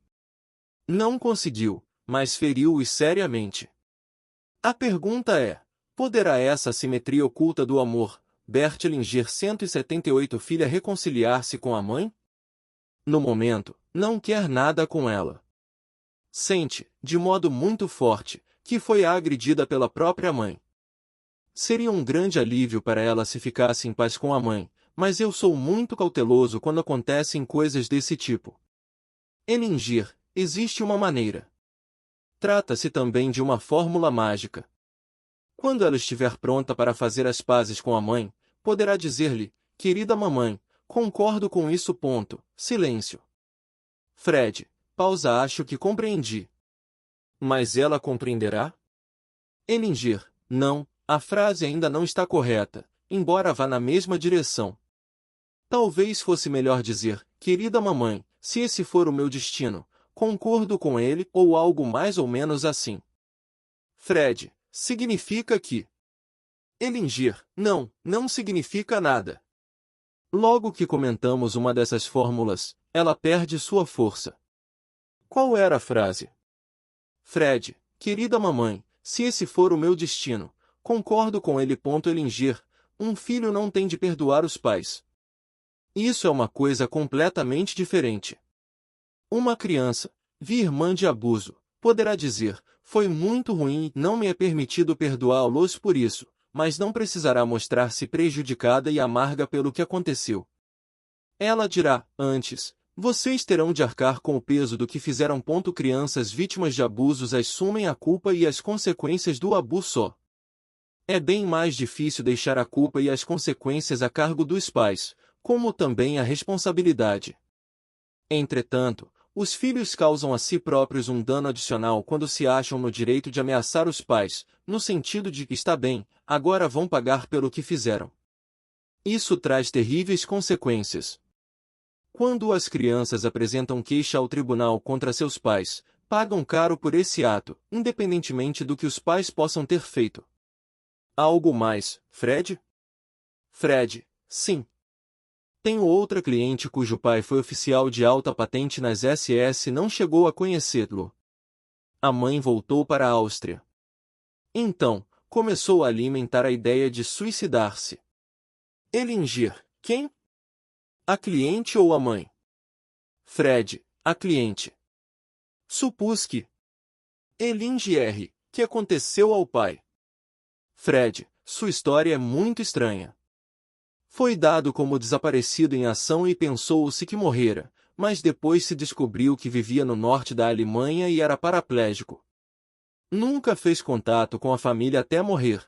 [SPEAKER 1] Não conseguiu, mas feriu-os seriamente. A pergunta é, poderá essa assimetria oculta do amor, Bert Hellinger 178 filha reconciliar-se com a mãe? No momento, não quer nada com ela. Sente, de modo muito forte, que foi agredida pela própria mãe. Seria um grande alívio para ela se ficasse em paz com a mãe, mas eu sou muito cauteloso quando acontecem coisas desse tipo. Ellinger, existe uma maneira. Trata-se também de uma fórmula mágica. Quando ela estiver pronta para fazer as pazes com a mãe, poderá dizer-lhe, querida mamãe, concordo com isso. Silêncio. Fred, pausa. Acho que compreendi. Mas ela compreenderá? Ellinger, não, a frase ainda não está correta, embora vá na mesma direção. Talvez fosse melhor dizer, querida mamãe, se esse for o meu destino, concordo com ele, ou algo mais ou menos assim. Fred, significa que... Ellinger, não, não significa nada. Logo que comentamos uma dessas fórmulas, ela perde sua força. Qual era a frase? Fred, querida mamãe, se esse for o meu destino, concordo com ele. Ellinger, um filho não tem de perdoar os pais. Isso é uma coisa completamente diferente. Uma criança, irmã de abuso, poderá dizer, foi muito ruim e não me é permitido perdoá-los por isso, mas não precisará mostrar-se prejudicada e amarga pelo que aconteceu. Ela dirá, antes, vocês terão de arcar com o peso do que fizeram. Crianças vítimas de abusos assumem a culpa e as consequências do abuso só. É bem mais difícil deixar a culpa e as consequências a cargo dos pais, como também a responsabilidade. Entretanto, os filhos causam a si próprios um dano adicional quando se acham no direito de ameaçar os pais, no sentido de que está bem, agora vão pagar pelo que fizeram. Isso traz terríveis consequências. Quando as crianças apresentam queixa ao tribunal contra seus pais, pagam caro por esse ato, independentemente do que os pais possam ter feito. Há algo mais, Fred? Fred, sim. Tenho outra cliente cujo pai foi oficial de alta patente nas SS e não chegou a conhecê-lo. A mãe voltou para a Áustria. Então, começou a alimentar a ideia de suicidar-se. Ellinger, quem? A cliente ou a mãe? Fred, a cliente. Supus que... Ellinger, que aconteceu ao pai? Fred, sua história é muito estranha. Foi dado como desaparecido em ação e pensou-se que morrera, mas depois se descobriu que vivia no norte da Alemanha e era paraplégico. Nunca fez contato com a família até morrer.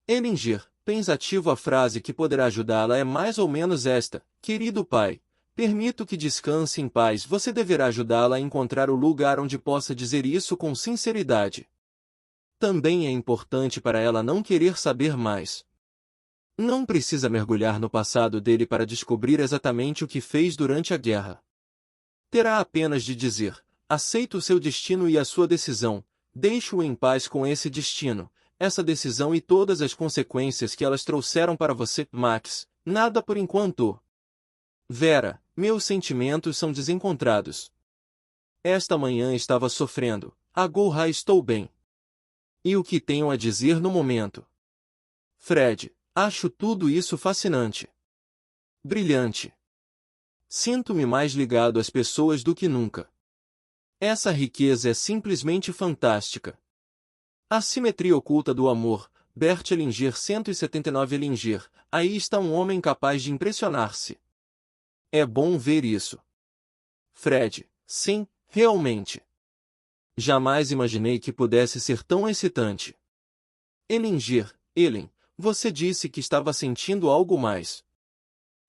[SPEAKER 1] Ellinger, pensativo, a frase que poderá ajudá-la é mais ou menos esta: querido pai, permito que descanse em paz. Você deverá ajudá-la a encontrar o lugar onde possa dizer isso com sinceridade. Também é importante para ela não querer saber mais. Não precisa mergulhar no passado dele para descobrir exatamente o que fez durante a guerra. Terá apenas de dizer, aceito o seu destino e a sua decisão, deixe-o em paz com esse destino, essa decisão e todas as consequências que elas trouxeram para você, Max, nada por enquanto. Vera, meus sentimentos são desencontrados. Esta manhã estava sofrendo, agora estou bem. E o que tenho a dizer no momento? Fred, acho tudo isso fascinante. Brilhante. Sinto-me mais ligado às pessoas do que nunca. Essa riqueza é simplesmente fantástica. A simetria oculta do amor, Bert Hellinger 179 Hellinger, aí está um homem capaz de impressionar-se. É bom ver isso. Fred, sim, realmente. Jamais imaginei que pudesse ser tão excitante. Ellinger, Ellen, você disse que estava sentindo algo mais.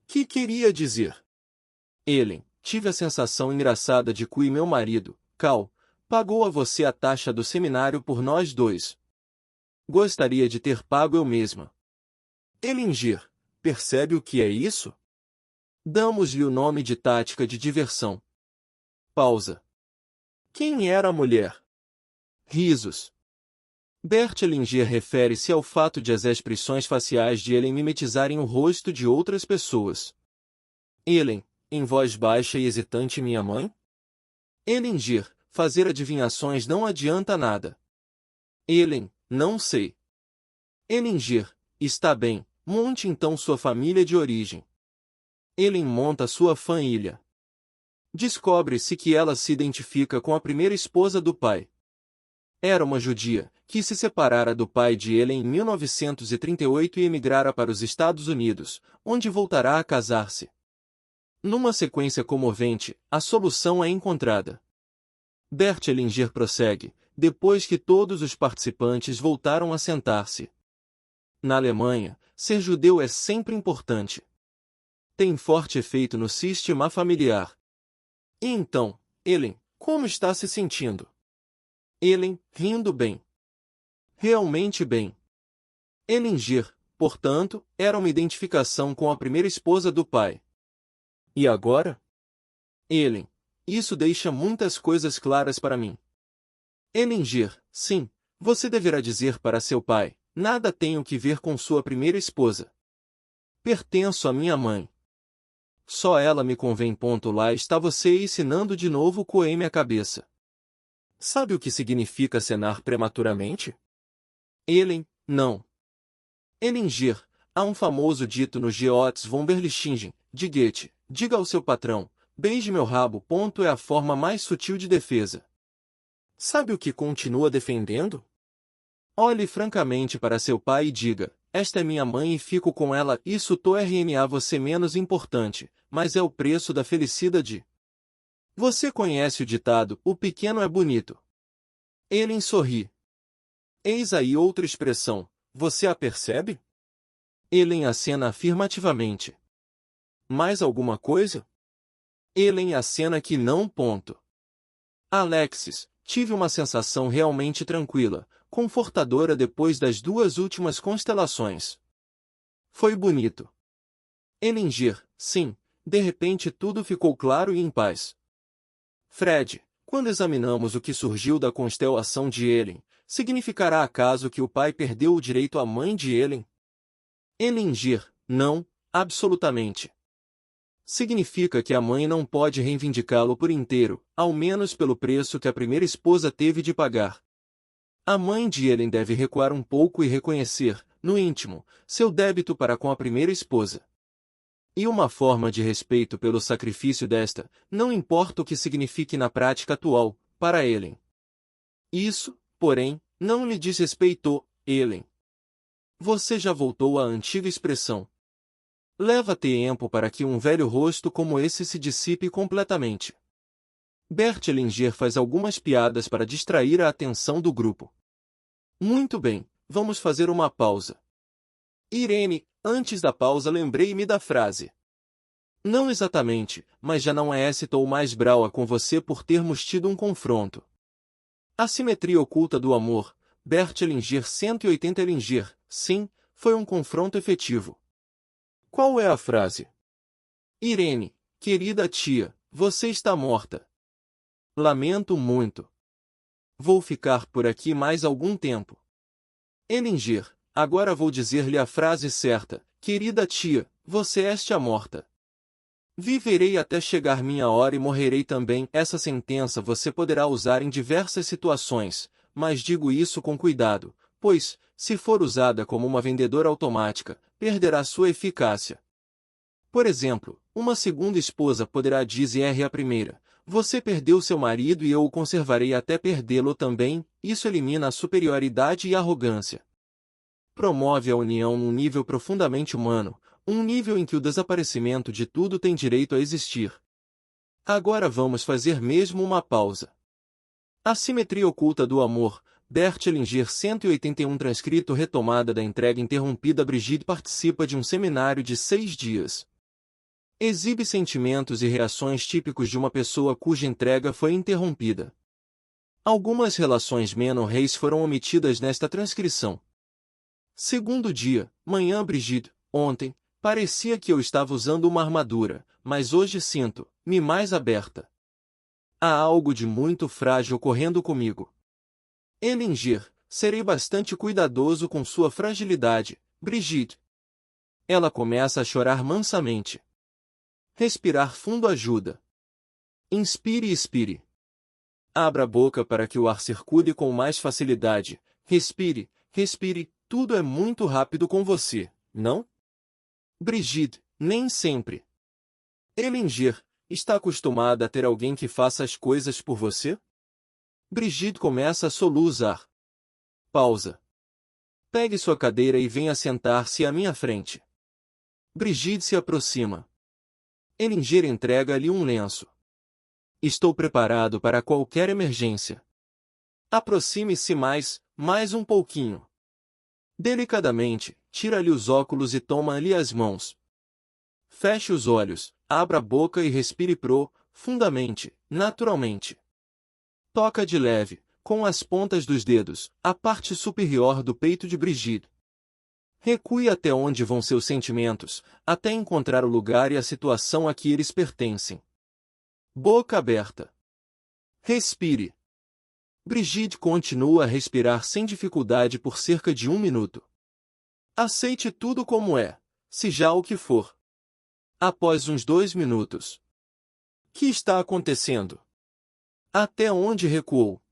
[SPEAKER 1] Que queria dizer? Ellen, tive a sensação engraçada de que meu marido, Cal, Pagou a você a taxa do seminário por nós dois. Gostaria de ter pago eu mesma. Elingir, percebe o que é isso? Damos-lhe o nome de tática de diversão. Pausa. Quem era a mulher? Risos. Bert Hellinger refere-se ao fato de as expressões faciais de Ellen mimetizarem o rosto de outras pessoas. Ellen, em voz baixa e hesitante, minha mãe? Hellinger, fazer adivinhações não adianta nada. Ellen, não sei. Hellinger, está bem, monte então sua família de origem. Ellen monta sua família. Descobre-se que ela se identifica com a primeira esposa do pai. Era uma judia, que se separara do pai de Ellen em 1938 e emigrara para os Estados Unidos, onde voltará a casar-se. Numa sequência comovente, a solução é encontrada. Bert Hellinger prossegue, depois que todos os participantes voltaram a sentar-se. Na Alemanha, ser judeu é sempre importante. Tem forte efeito no sistema familiar. E então, Ellen, como está se sentindo? Ellen, rindo bem. Realmente bem. Hellinger, portanto, era uma identificação com a primeira esposa do pai. E agora? Ellen, isso deixa muitas coisas claras para mim. Hellinger, sim, você deverá dizer para seu pai, nada tenho que ver com sua primeira esposa. Pertenço à minha mãe. Só ela me convém. Lá está você ensinando de novo coei minha cabeça. Sabe o que significa acenar prematuramente? Ellen, não. Hellinger, há um famoso dito no Geotz von Berlichingen, de Goethe, diga ao seu patrão, beije meu rabo. É a forma mais sutil de defesa. Sabe o que continua defendendo? Olhe francamente para seu pai e diga, esta é minha mãe e fico com ela. Isso torna você menos importante, mas é o preço da felicidade. Você conhece o ditado, o pequeno é bonito. Ellen sorri. Eis aí outra expressão, você a percebe? Ellen acena afirmativamente. Mais alguma coisa? Ellen acena que não. Alexis, tive uma sensação realmente tranquila, confortadora depois das duas últimas constelações. Foi bonito. Hellinger, sim, de repente tudo ficou claro e em paz. Fred, quando examinamos o que surgiu da constelação de Ellen, significará acaso que o pai perdeu o direito à mãe de Ellen? Hellinger, não, absolutamente. Significa que a mãe não pode reivindicá-lo por inteiro, ao menos pelo preço que a primeira esposa teve de pagar. A mãe de Ellen deve recuar um pouco e reconhecer, no íntimo, seu débito para com a primeira esposa. E uma forma de respeito pelo sacrifício desta, não importa o que signifique na prática atual, para Ellen. Isso, porém, não lhe diz respeito, Ellen. Você já voltou à antiga expressão. Leva tempo para que um velho rosto como esse se dissipe completamente. Bert Hellinger faz algumas piadas para distrair a atenção do grupo. Muito bem, vamos fazer uma pausa. Irene, antes da pausa lembrei-me da frase. Não exatamente, mas já não é estou mais brava com você por termos tido um confronto. A simetria oculta do amor, Bert Hellinger 180 Hellinger, sim, foi um confronto efetivo. Qual é a frase? Irene, querida tia, você está morta. Lamento muito. Vou ficar por aqui mais algum tempo. Hellinger, agora vou dizer-lhe a frase certa, querida tia, você está morta. Viverei até chegar minha hora e morrerei também. Essa sentença você poderá usar em diversas situações, mas digo isso com cuidado, pois, se for usada como uma vendedora automática, perderá sua eficácia. Por exemplo, uma segunda esposa poderá dizer à primeira, você perdeu seu marido e eu o conservarei até perdê-lo também, isso elimina a superioridade e a arrogância. Promove a união num nível profundamente humano, um nível em que o desaparecimento de tudo tem direito a existir. Agora vamos fazer mesmo uma pausa. A simetria oculta do amor, Bert Hellinger 181 transcrito retomada da entrega interrompida. Brigitte participa de um seminário de 6 dias. Exibe sentimentos e reações típicos de uma pessoa cuja entrega foi interrompida. Algumas relações menos-reis foram omitidas nesta transcrição. Segundo dia, manhã Brigitte, ontem, parecia que eu estava usando uma armadura, mas hoje sinto-me mais aberta. Há algo de muito frágil ocorrendo comigo. Ellinger, serei bastante cuidadoso com sua fragilidade, Brigitte. Ela começa a chorar mansamente. Respirar fundo ajuda. Inspire e expire. Abra a boca para que o ar circule com mais facilidade. Respire, respire, tudo é muito rápido com você, não? Brigitte, nem sempre. Ellinger, está acostumada a ter alguém que faça as coisas por você? Brigitte começa a soluçar. Pausa. Pegue sua cadeira e venha sentar-se à minha frente. Brigitte se aproxima. Ellinger entrega-lhe um lenço. Estou preparado para qualquer emergência. Aproxime-se mais um pouquinho. Delicadamente, tira-lhe os óculos e toma-lhe as mãos. Feche os olhos, abra a boca e respire profundamente, naturalmente. Toca de leve, com as pontas dos dedos, a parte superior do peito de Brigitte. Recue até onde vão seus sentimentos, até encontrar o lugar e a situação a que eles pertencem. Boca aberta. Respire. Brigitte continua a respirar sem dificuldade por cerca de 1 minuto. Aceite tudo como é, seja o que for. Após uns 2 minutos. Que está acontecendo? Até onde recuou?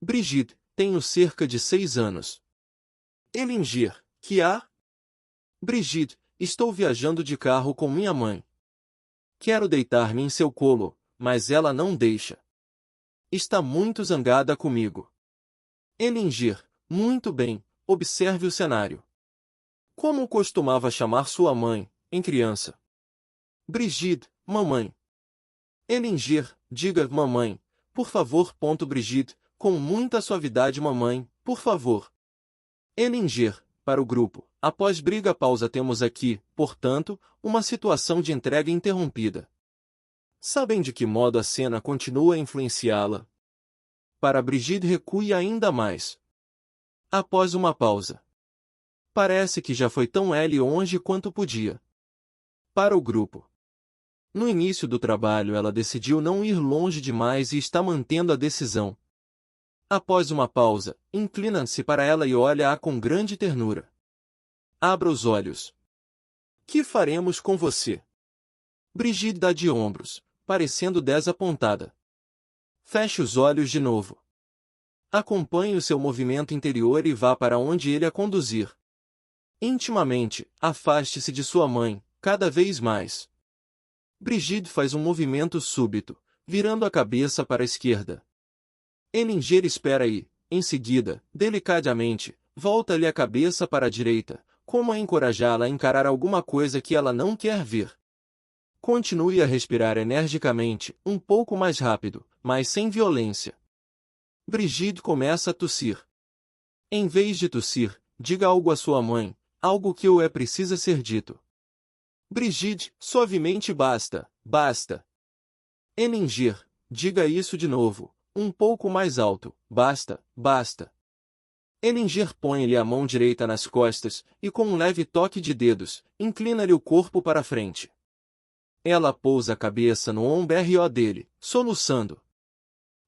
[SPEAKER 1] Brigitte, tenho cerca de 6 anos. Ellinger, que há? Brigitte, estou viajando de carro com minha mãe. Quero deitar-me em seu colo, mas ela não deixa. Está muito zangada comigo. Ellinger, muito bem, observe o cenário. Como costumava chamar sua mãe, em criança? Brigitte, mamãe. Ellinger, diga mamãe, por favor. Brigitte, com muita suavidade mamãe, por favor. Ellinger, para o grupo, após briga pausa temos aqui, portanto, uma situação de entrega interrompida. Sabem de que modo a cena continua a influenciá-la? Para Brigitte recue ainda mais. Após uma pausa. Parece que já foi tão longe quanto podia. Para o grupo. No início do trabalho ela decidiu não ir longe demais e está mantendo a decisão. Após uma pausa, inclina-se para ela e olha-a com grande ternura. Abra os olhos. Que faremos com você? Brigitte dá de ombros, parecendo desapontada. Feche os olhos de novo. Acompanhe o seu movimento interior e vá para onde ele a conduzir. Intimamente, afaste-se de sua mãe, cada vez mais. Brigitte faz um movimento súbito, virando a cabeça para a esquerda. Ellinger espera e, em seguida, delicadamente, volta-lhe a cabeça para a direita, como a encorajá-la a encarar alguma coisa que ela não quer ver. Continue a respirar energicamente, um pouco mais rápido, mas sem violência. Brigitte começa a tossir. Em vez de tossir, diga algo à sua mãe, algo que precisa ser dito. Brigitte, suavemente basta, basta. Ellinger, diga isso de novo, um pouco mais alto, basta, basta. Ellinger põe-lhe a mão direita nas costas, e com um leve toque de dedos, inclina-lhe o corpo para a frente. Ela pousa a cabeça no ombro dele, soluçando.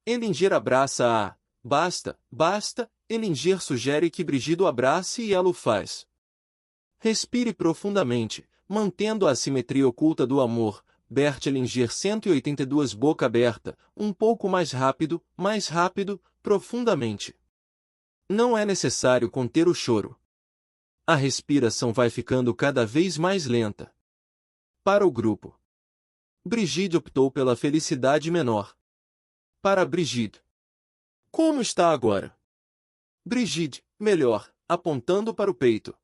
[SPEAKER 1] Ellinger abraça-a. Basta, basta. Ellinger sugere que Brigitte o abrace e ela o faz. Respire profundamente, mantendo a assimetria oculta do amor. Bert Ellinger 182 boca aberta, um pouco mais rápido, profundamente. Não é necessário conter o choro. A respiração vai ficando cada vez mais lenta. Para o grupo. Brigitte optou pela felicidade menor. Para Brigitte. Como está agora? Brigitte, melhor, apontando para o peito.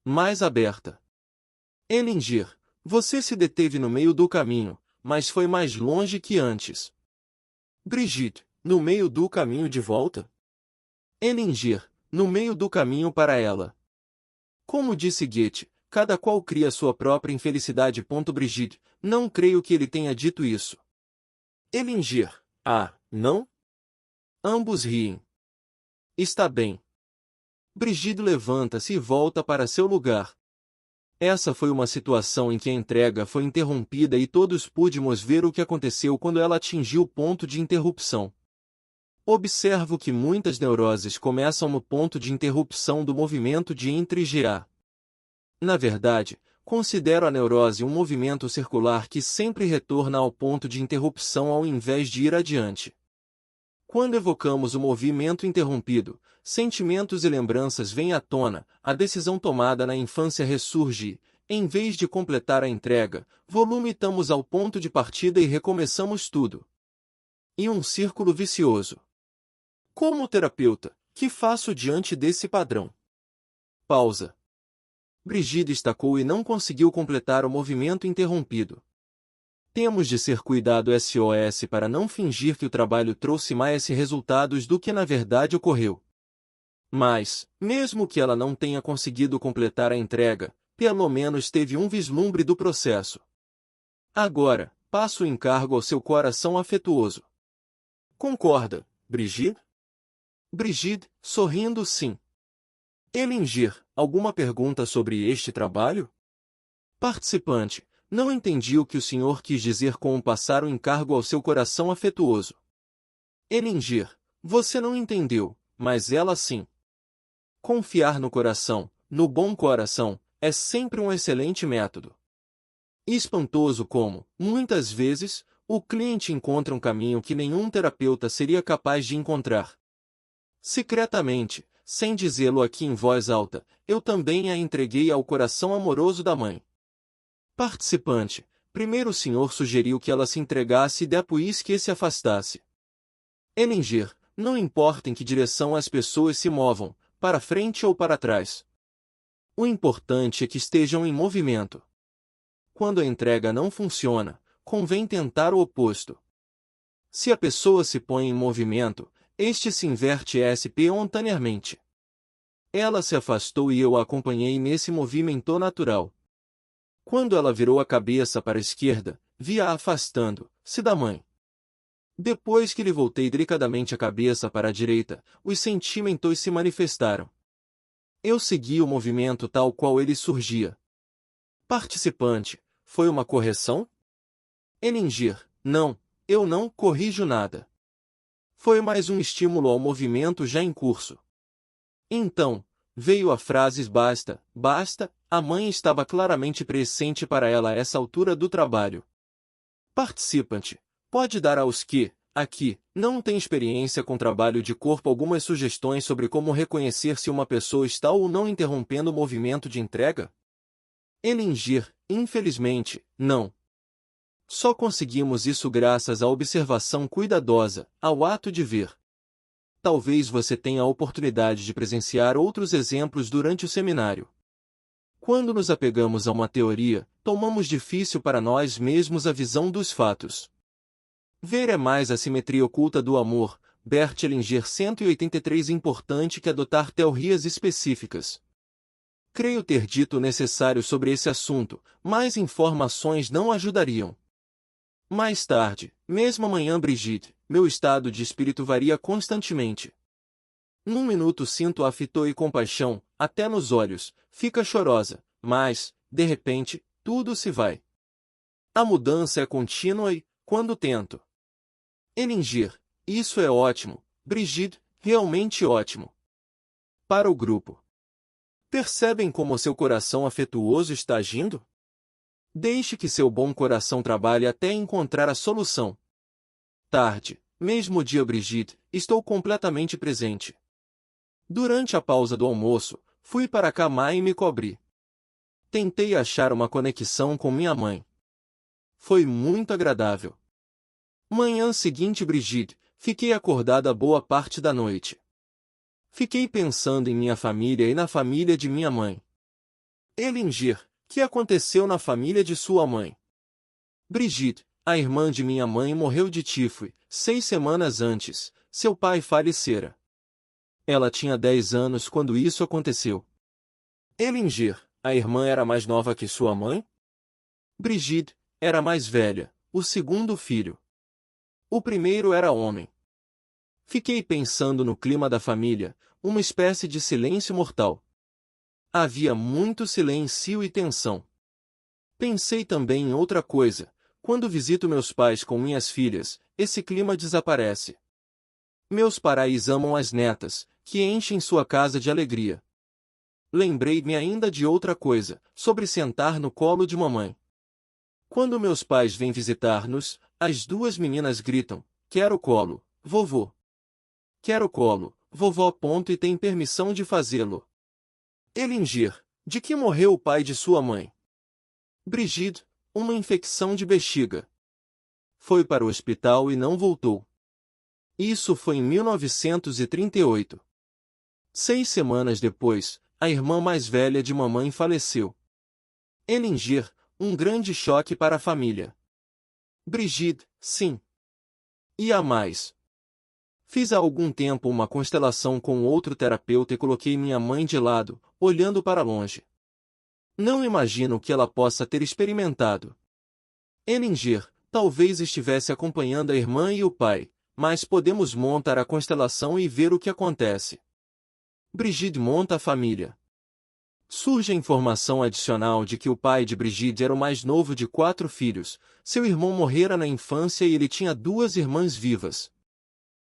[SPEAKER 1] Mais aberta. Ellinger, você se deteve no meio do caminho, mas foi mais longe que antes. Brigitte, no meio do caminho de volta? Ellinger, no meio do caminho para ela. Como disse Goethe, cada qual cria sua própria infelicidade. Brigitte, não creio que ele tenha dito isso. Ellinger, não? Ambos riem. Está bem. Brigitte levanta-se e volta para seu lugar. Essa foi uma situação em que a entrega foi interrompida e todos pudemos ver o que aconteceu quando ela atingiu o ponto de interrupção. Observo que muitas neuroses começam no ponto de interrupção do movimento de entre-GA. Na verdade, considero a neurose um movimento circular que sempre retorna ao ponto de interrupção ao invés de ir adiante. Quando evocamos o movimento interrompido, sentimentos e lembranças vêm à tona, a decisão tomada na infância ressurge e, em vez de completar a entrega, vomitamos ao ponto de partida e recomeçamos tudo. E um círculo vicioso. Como terapeuta, que faço diante desse padrão? Pausa. Brigitte destacou e não conseguiu completar o movimento interrompido. Temos de ser cuidado SOS para não fingir que o trabalho trouxe mais resultados do que na verdade ocorreu. Mas, mesmo que ela não tenha conseguido completar a entrega, pelo menos teve um vislumbre do processo. Agora, passo o encargo ao seu coração afetuoso. Concorda, Brigitte? Brigitte, sorrindo sim. Elingir, alguma pergunta sobre este trabalho? Participante, não entendi o que o senhor quis dizer com o passar o encargo ao seu coração afetuoso. Elingir, você não entendeu, mas ela sim. Confiar no coração, no bom coração, é sempre um excelente método. Espantoso como, muitas vezes, o cliente encontra um caminho que nenhum terapeuta seria capaz de encontrar. Secretamente, sem dizê-lo aqui em voz alta, eu também a entreguei ao coração amoroso da mãe. Participante, primeiro o senhor sugeriu que ela se entregasse e depois que se afastasse. Elingir, não importa em que direção as pessoas se movam, para frente ou para trás. O importante é que estejam em movimento. Quando a entrega não funciona, convém tentar o oposto. Se a pessoa se põe em movimento, este se inverte espontaneamente. Ela se afastou e eu a acompanhei nesse movimento natural. Quando ela virou a cabeça para a esquerda, vi-a afastando-se da mãe. Depois que lhe voltei delicadamente a cabeça para a direita, os sentimentos se manifestaram. Eu segui o movimento tal qual ele surgia. Participante, foi uma correção? Elingir, não, eu não corrijo nada. Foi mais um estímulo ao movimento já em curso. Então, veio a frase basta, basta, a mãe estava claramente presente para ela a essa altura do trabalho. Participante, pode dar aos que, aqui, não têm experiência com trabalho de corpo algumas sugestões sobre como reconhecer se uma pessoa está ou não interrompendo o movimento de entrega? Elingir, infelizmente, não. Só conseguimos isso graças à observação cuidadosa, ao ato de ver. Talvez você tenha a oportunidade de presenciar outros exemplos durante o seminário. Quando nos apegamos a uma teoria, tomamos difícil para nós mesmos a visão dos fatos. Ver é mais a simetria oculta do amor, Bert Hellinger 183. Importante que adotar teorias específicas. Creio ter dito o necessário sobre esse assunto, mais informações não ajudariam. Mais tarde, mesmo amanhã Brigitte, meu estado de espírito varia constantemente. Num minuto sinto afeto e compaixão, até nos olhos, fica chorosa, mas, de repente, tudo se vai. A mudança é contínua e, quando tento Elingir, isso é ótimo, Brigitte, realmente ótimo. Para o grupo. Percebem como seu coração afetuoso está agindo? Deixe que seu bom coração trabalhe até encontrar a solução. Tarde, mesmo dia Brigitte, estou completamente presente. Durante a pausa do almoço, fui para a cama e me cobri. Tentei achar uma conexão com minha mãe. Foi muito agradável. Manhã seguinte Brigitte, fiquei acordada boa parte da noite. Fiquei pensando em minha família e na família de minha mãe. Elingir, que aconteceu na família de sua mãe? Brigitte, a irmã de minha mãe morreu de tifo, 6 semanas antes, seu pai falecera. Ela tinha 10 anos quando isso aconteceu. Elingir, a irmã era mais nova que sua mãe? Brigitte, era mais velha, o segundo filho. O primeiro era homem. Fiquei pensando no clima da família, uma espécie de silêncio mortal. Havia muito silêncio e tensão. Pensei também em outra coisa. Quando visito meus pais com minhas filhas, esse clima desaparece. Meus pais amam as netas, que enchem sua casa de alegria. Lembrei-me ainda de outra coisa, sobre sentar no colo de mamãe. Quando meus pais vêm visitar-nos, as duas meninas gritam: "Quero colo, vovô! Quero colo, vovó!" E tem permissão de fazê-lo. Elingir, de que morreu o pai de sua mãe? Brigitte, uma infecção de bexiga. Foi para o hospital e não voltou. Isso foi em 1938. 6 semanas depois, a irmã mais velha de mamãe faleceu. Elingir, um grande choque para a família. Brigitte, sim. E a mais. Fiz há algum tempo uma constelação com outro terapeuta e coloquei minha mãe de lado, olhando para longe. Não imagino o que ela possa ter experimentado. Elingir, talvez estivesse acompanhando a irmã e o pai, mas podemos montar a constelação e ver o que acontece. Brigitte monta a família. Surge a informação adicional de que o pai de Brigitte era o mais novo de 4 filhos, seu irmão morrera na infância e ele tinha 2 irmãs vivas.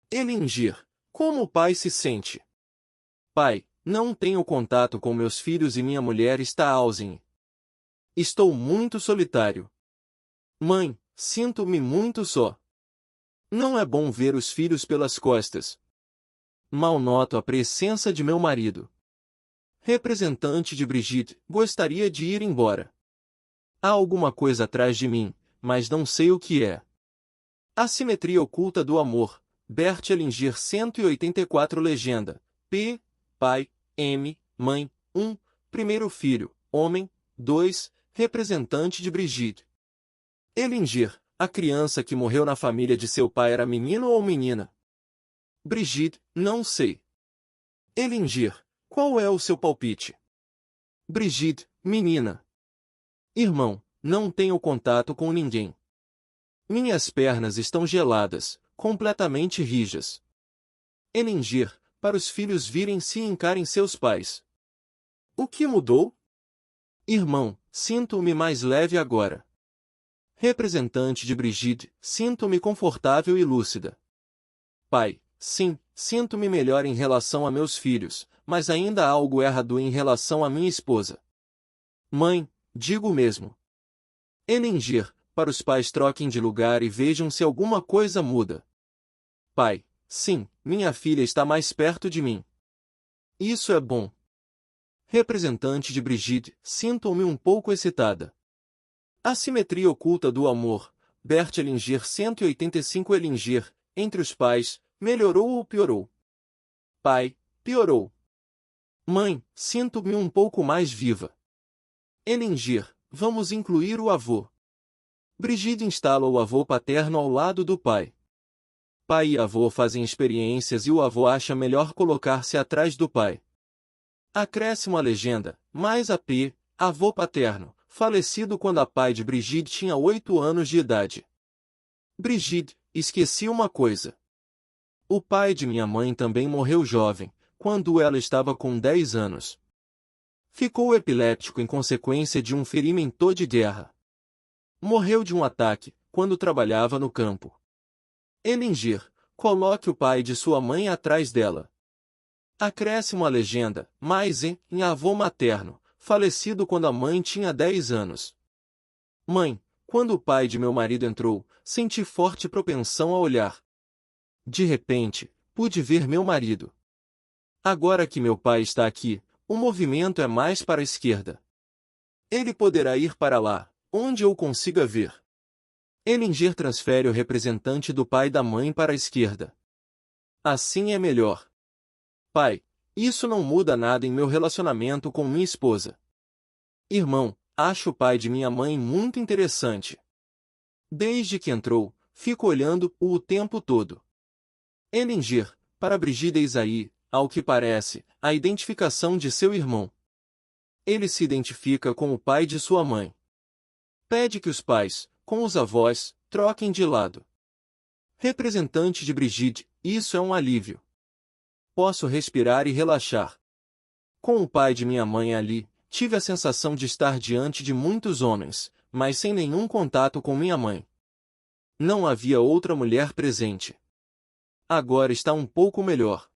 [SPEAKER 1] Elingir, como o pai se sente? Pai, não tenho contato com meus filhos e minha mulher está ausente. Estou muito solitário. Mãe, sinto-me muito só. Não é bom ver os filhos pelas costas. Mal noto a presença de meu marido. Representante de Brigitte, gostaria de ir embora. Há alguma coisa atrás de mim, mas não sei o que é. Assimetria oculta do amor. Bert Hellinger 184 Legenda. P. Pai. M. Mãe. 1. Primeiro filho. Homem. 2. Representante de Brigitte. Hellinger. A criança que morreu na família de seu pai era menino ou menina? Brigitte. Não sei. Hellinger. Qual é o seu palpite? Brigitte. Menina. Irmão. Não tenho contato com ninguém. Minhas pernas estão geladas, completamente rijas. Elingir, para os filhos virem se encarem seus pais. O que mudou? Irmão, sinto-me mais leve agora. Representante de Brigitte, sinto-me confortável e lúcida. Pai, sim, sinto-me melhor em relação a meus filhos, mas ainda há algo errado em relação à minha esposa. Mãe, digo mesmo. Elingir, para os pais troquem de lugar e vejam se alguma coisa muda. Pai, sim, minha filha está mais perto de mim. Isso é bom. Representante de Brigitte, sinto-me um pouco excitada. Assimetria oculta do amor. Bert Hellinger 185 Hellinger, entre os pais, melhorou ou piorou? Pai, piorou. Mãe, sinto-me um pouco mais viva. Hellinger, vamos incluir o avô. Brigitte instala o avô paterno ao lado do pai. Pai e avô fazem experiências e o avô acha melhor colocar-se atrás do pai. Acresce uma legenda, mais a P, avô paterno, falecido quando a pai de Brigitte tinha 8 anos de idade. Brigitte, esqueci uma coisa. O pai de minha mãe também morreu jovem, quando ela estava com 10 anos. Ficou epiléptico em consequência de um ferimento de guerra. Morreu de um ataque, quando trabalhava no campo. Elingir, coloque o pai de sua mãe atrás dela. Acresce uma legenda, mais em avô materno, falecido quando a mãe tinha 10 anos. Mãe, quando o pai de meu marido entrou, senti forte propensão a olhar. De repente, pude ver meu marido. Agora que meu pai está aqui, o movimento é mais para a esquerda. Ele poderá ir para lá, onde eu consiga ver. Elingir transfere o representante do pai e da mãe para a esquerda. Assim é melhor. Pai, isso não muda nada em meu relacionamento com minha esposa. Irmão, acho o pai de minha mãe muito interessante. Desde que entrou, fico olhando-o o tempo todo. Elingir, para Brigitte eis aí, ao que parece, a identificação de seu irmão. Ele se identifica com o pai de sua mãe. Pede que os pais, com os avós, troquem de lado. Representante de Brigitte, isso é um alívio. Posso respirar e relaxar. Com o pai de minha mãe ali, tive a sensação de estar diante de muitos homens, mas sem nenhum contato com minha mãe. Não havia outra mulher presente. Agora está um pouco melhor.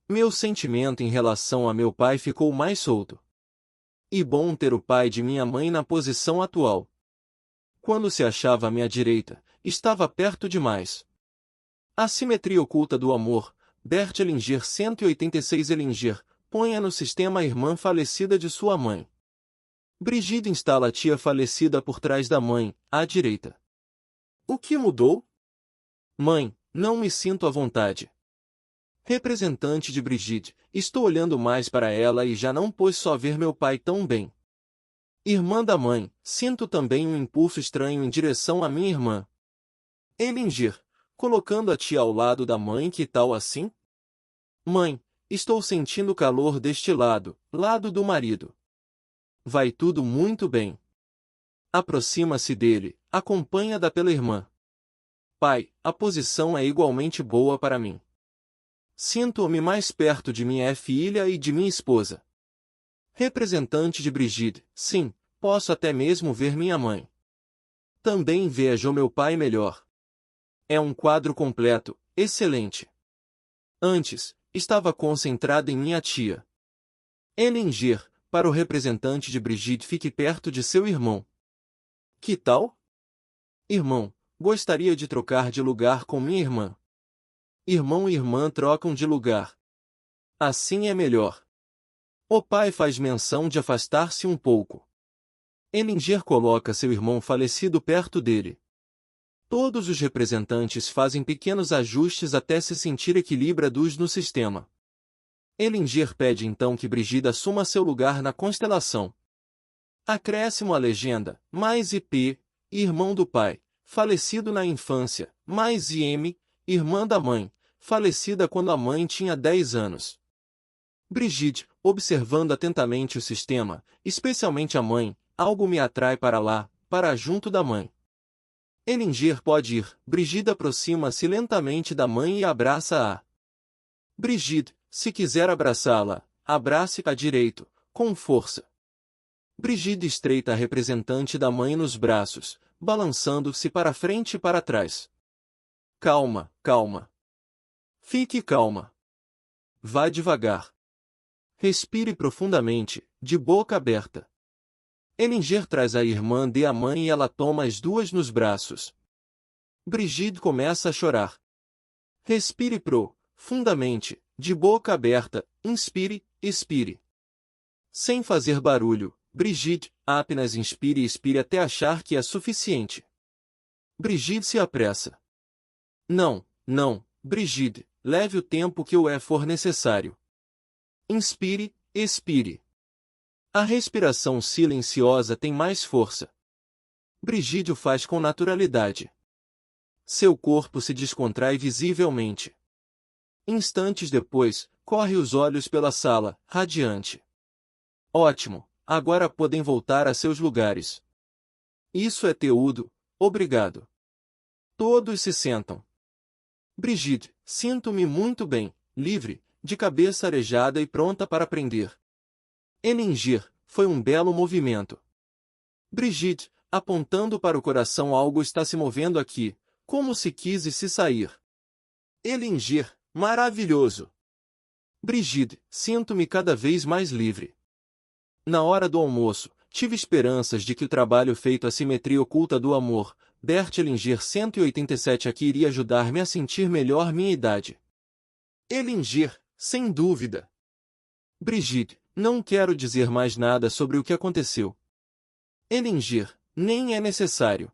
[SPEAKER 1] Meu sentimento em relação a meu pai ficou mais solto. E bom ter o pai de minha mãe na posição atual. Quando se achava à minha direita, estava perto demais. A simetria oculta do amor, Bert Hellinger 186 Hellinger, ponha no sistema a irmã falecida de sua mãe. Brigitte instala a tia falecida por trás da mãe, à direita. O que mudou? Mãe, não me sinto à vontade. Representante de Brigitte, estou olhando mais para ela e já não posso só ver meu pai tão bem. Irmã da mãe, sinto também um impulso estranho em direção à minha irmã. Hellinger, colocando a tia ao lado da mãe, que tal assim? Mãe, estou sentindo o calor deste lado, lado do marido. Vai tudo muito bem. Aproxima-se dele, acompanhada pela irmã. Pai, a posição é igualmente boa para mim. Sinto-me mais perto de minha filha e de minha esposa. Representante de Brigitte, sim, posso até mesmo ver minha mãe. Também vejo meu pai melhor. É um quadro completo, excelente. Antes, estava concentrada em minha tia. Hellinger, para o representante de Brigitte, fique perto de seu irmão. Que tal? Irmão, gostaria de trocar de lugar com minha irmã. Irmão e irmã trocam de lugar. Assim é melhor. O pai faz menção de afastar-se um pouco. Hellinger coloca seu irmão falecido perto dele. Todos os representantes fazem pequenos ajustes até se sentir equilibrados no sistema. Hellinger pede então que Brigitte assuma seu lugar na constelação. Acréscimo à legenda, mais IP, irmão do pai, falecido na infância, mais IM, irmã da mãe, falecida quando a mãe tinha 10 anos. Brigitte, observando atentamente o sistema, especialmente a mãe, algo me atrai para lá, para junto da mãe. Hellinger pode ir. Brigitte aproxima-se lentamente da mãe e abraça-a. Brigitte, se quiser abraçá-la, abrace-a direito, com força. Brigitte estreita a representante da mãe nos braços, balançando-se para frente e para trás. Calma, calma. Fique calma. Vá devagar. Respire profundamente, de boca aberta. Hellinger traz a irmã de a mãe e ela toma as duas nos braços. Brigitte começa a chorar. Respire profundamente, de boca aberta, inspire, expire. Sem fazer barulho, Brigitte, apenas inspire e expire até achar que é suficiente. Brigitte se apressa. Não, não, Brigitte, leve o tempo que for necessário. Inspire, expire. A respiração silenciosa tem mais força. Brigitte o faz com naturalidade. Seu corpo se descontrai visivelmente. Instantes depois, corre os olhos pela sala, radiante. Ótimo, agora podem voltar a seus lugares. Isso é teudo, obrigado. Todos se sentam. Brigitte, sinto-me muito bem, livre, de cabeça arejada e pronta para aprender. Hellinger, foi um belo movimento. Brigitte, apontando para o coração, algo está se movendo aqui, como se quisesse sair. Hellinger, maravilhoso. Brigitte, sinto-me cada vez mais livre. Na hora do almoço, tive esperanças de que o trabalho feito à simetria oculta do amor, Bert Hellinger 187 aqui iria ajudar-me a sentir melhor minha idade. Hellinger, sem dúvida. Brigitte, não quero dizer mais nada sobre o que aconteceu. Hellinger, nem é necessário.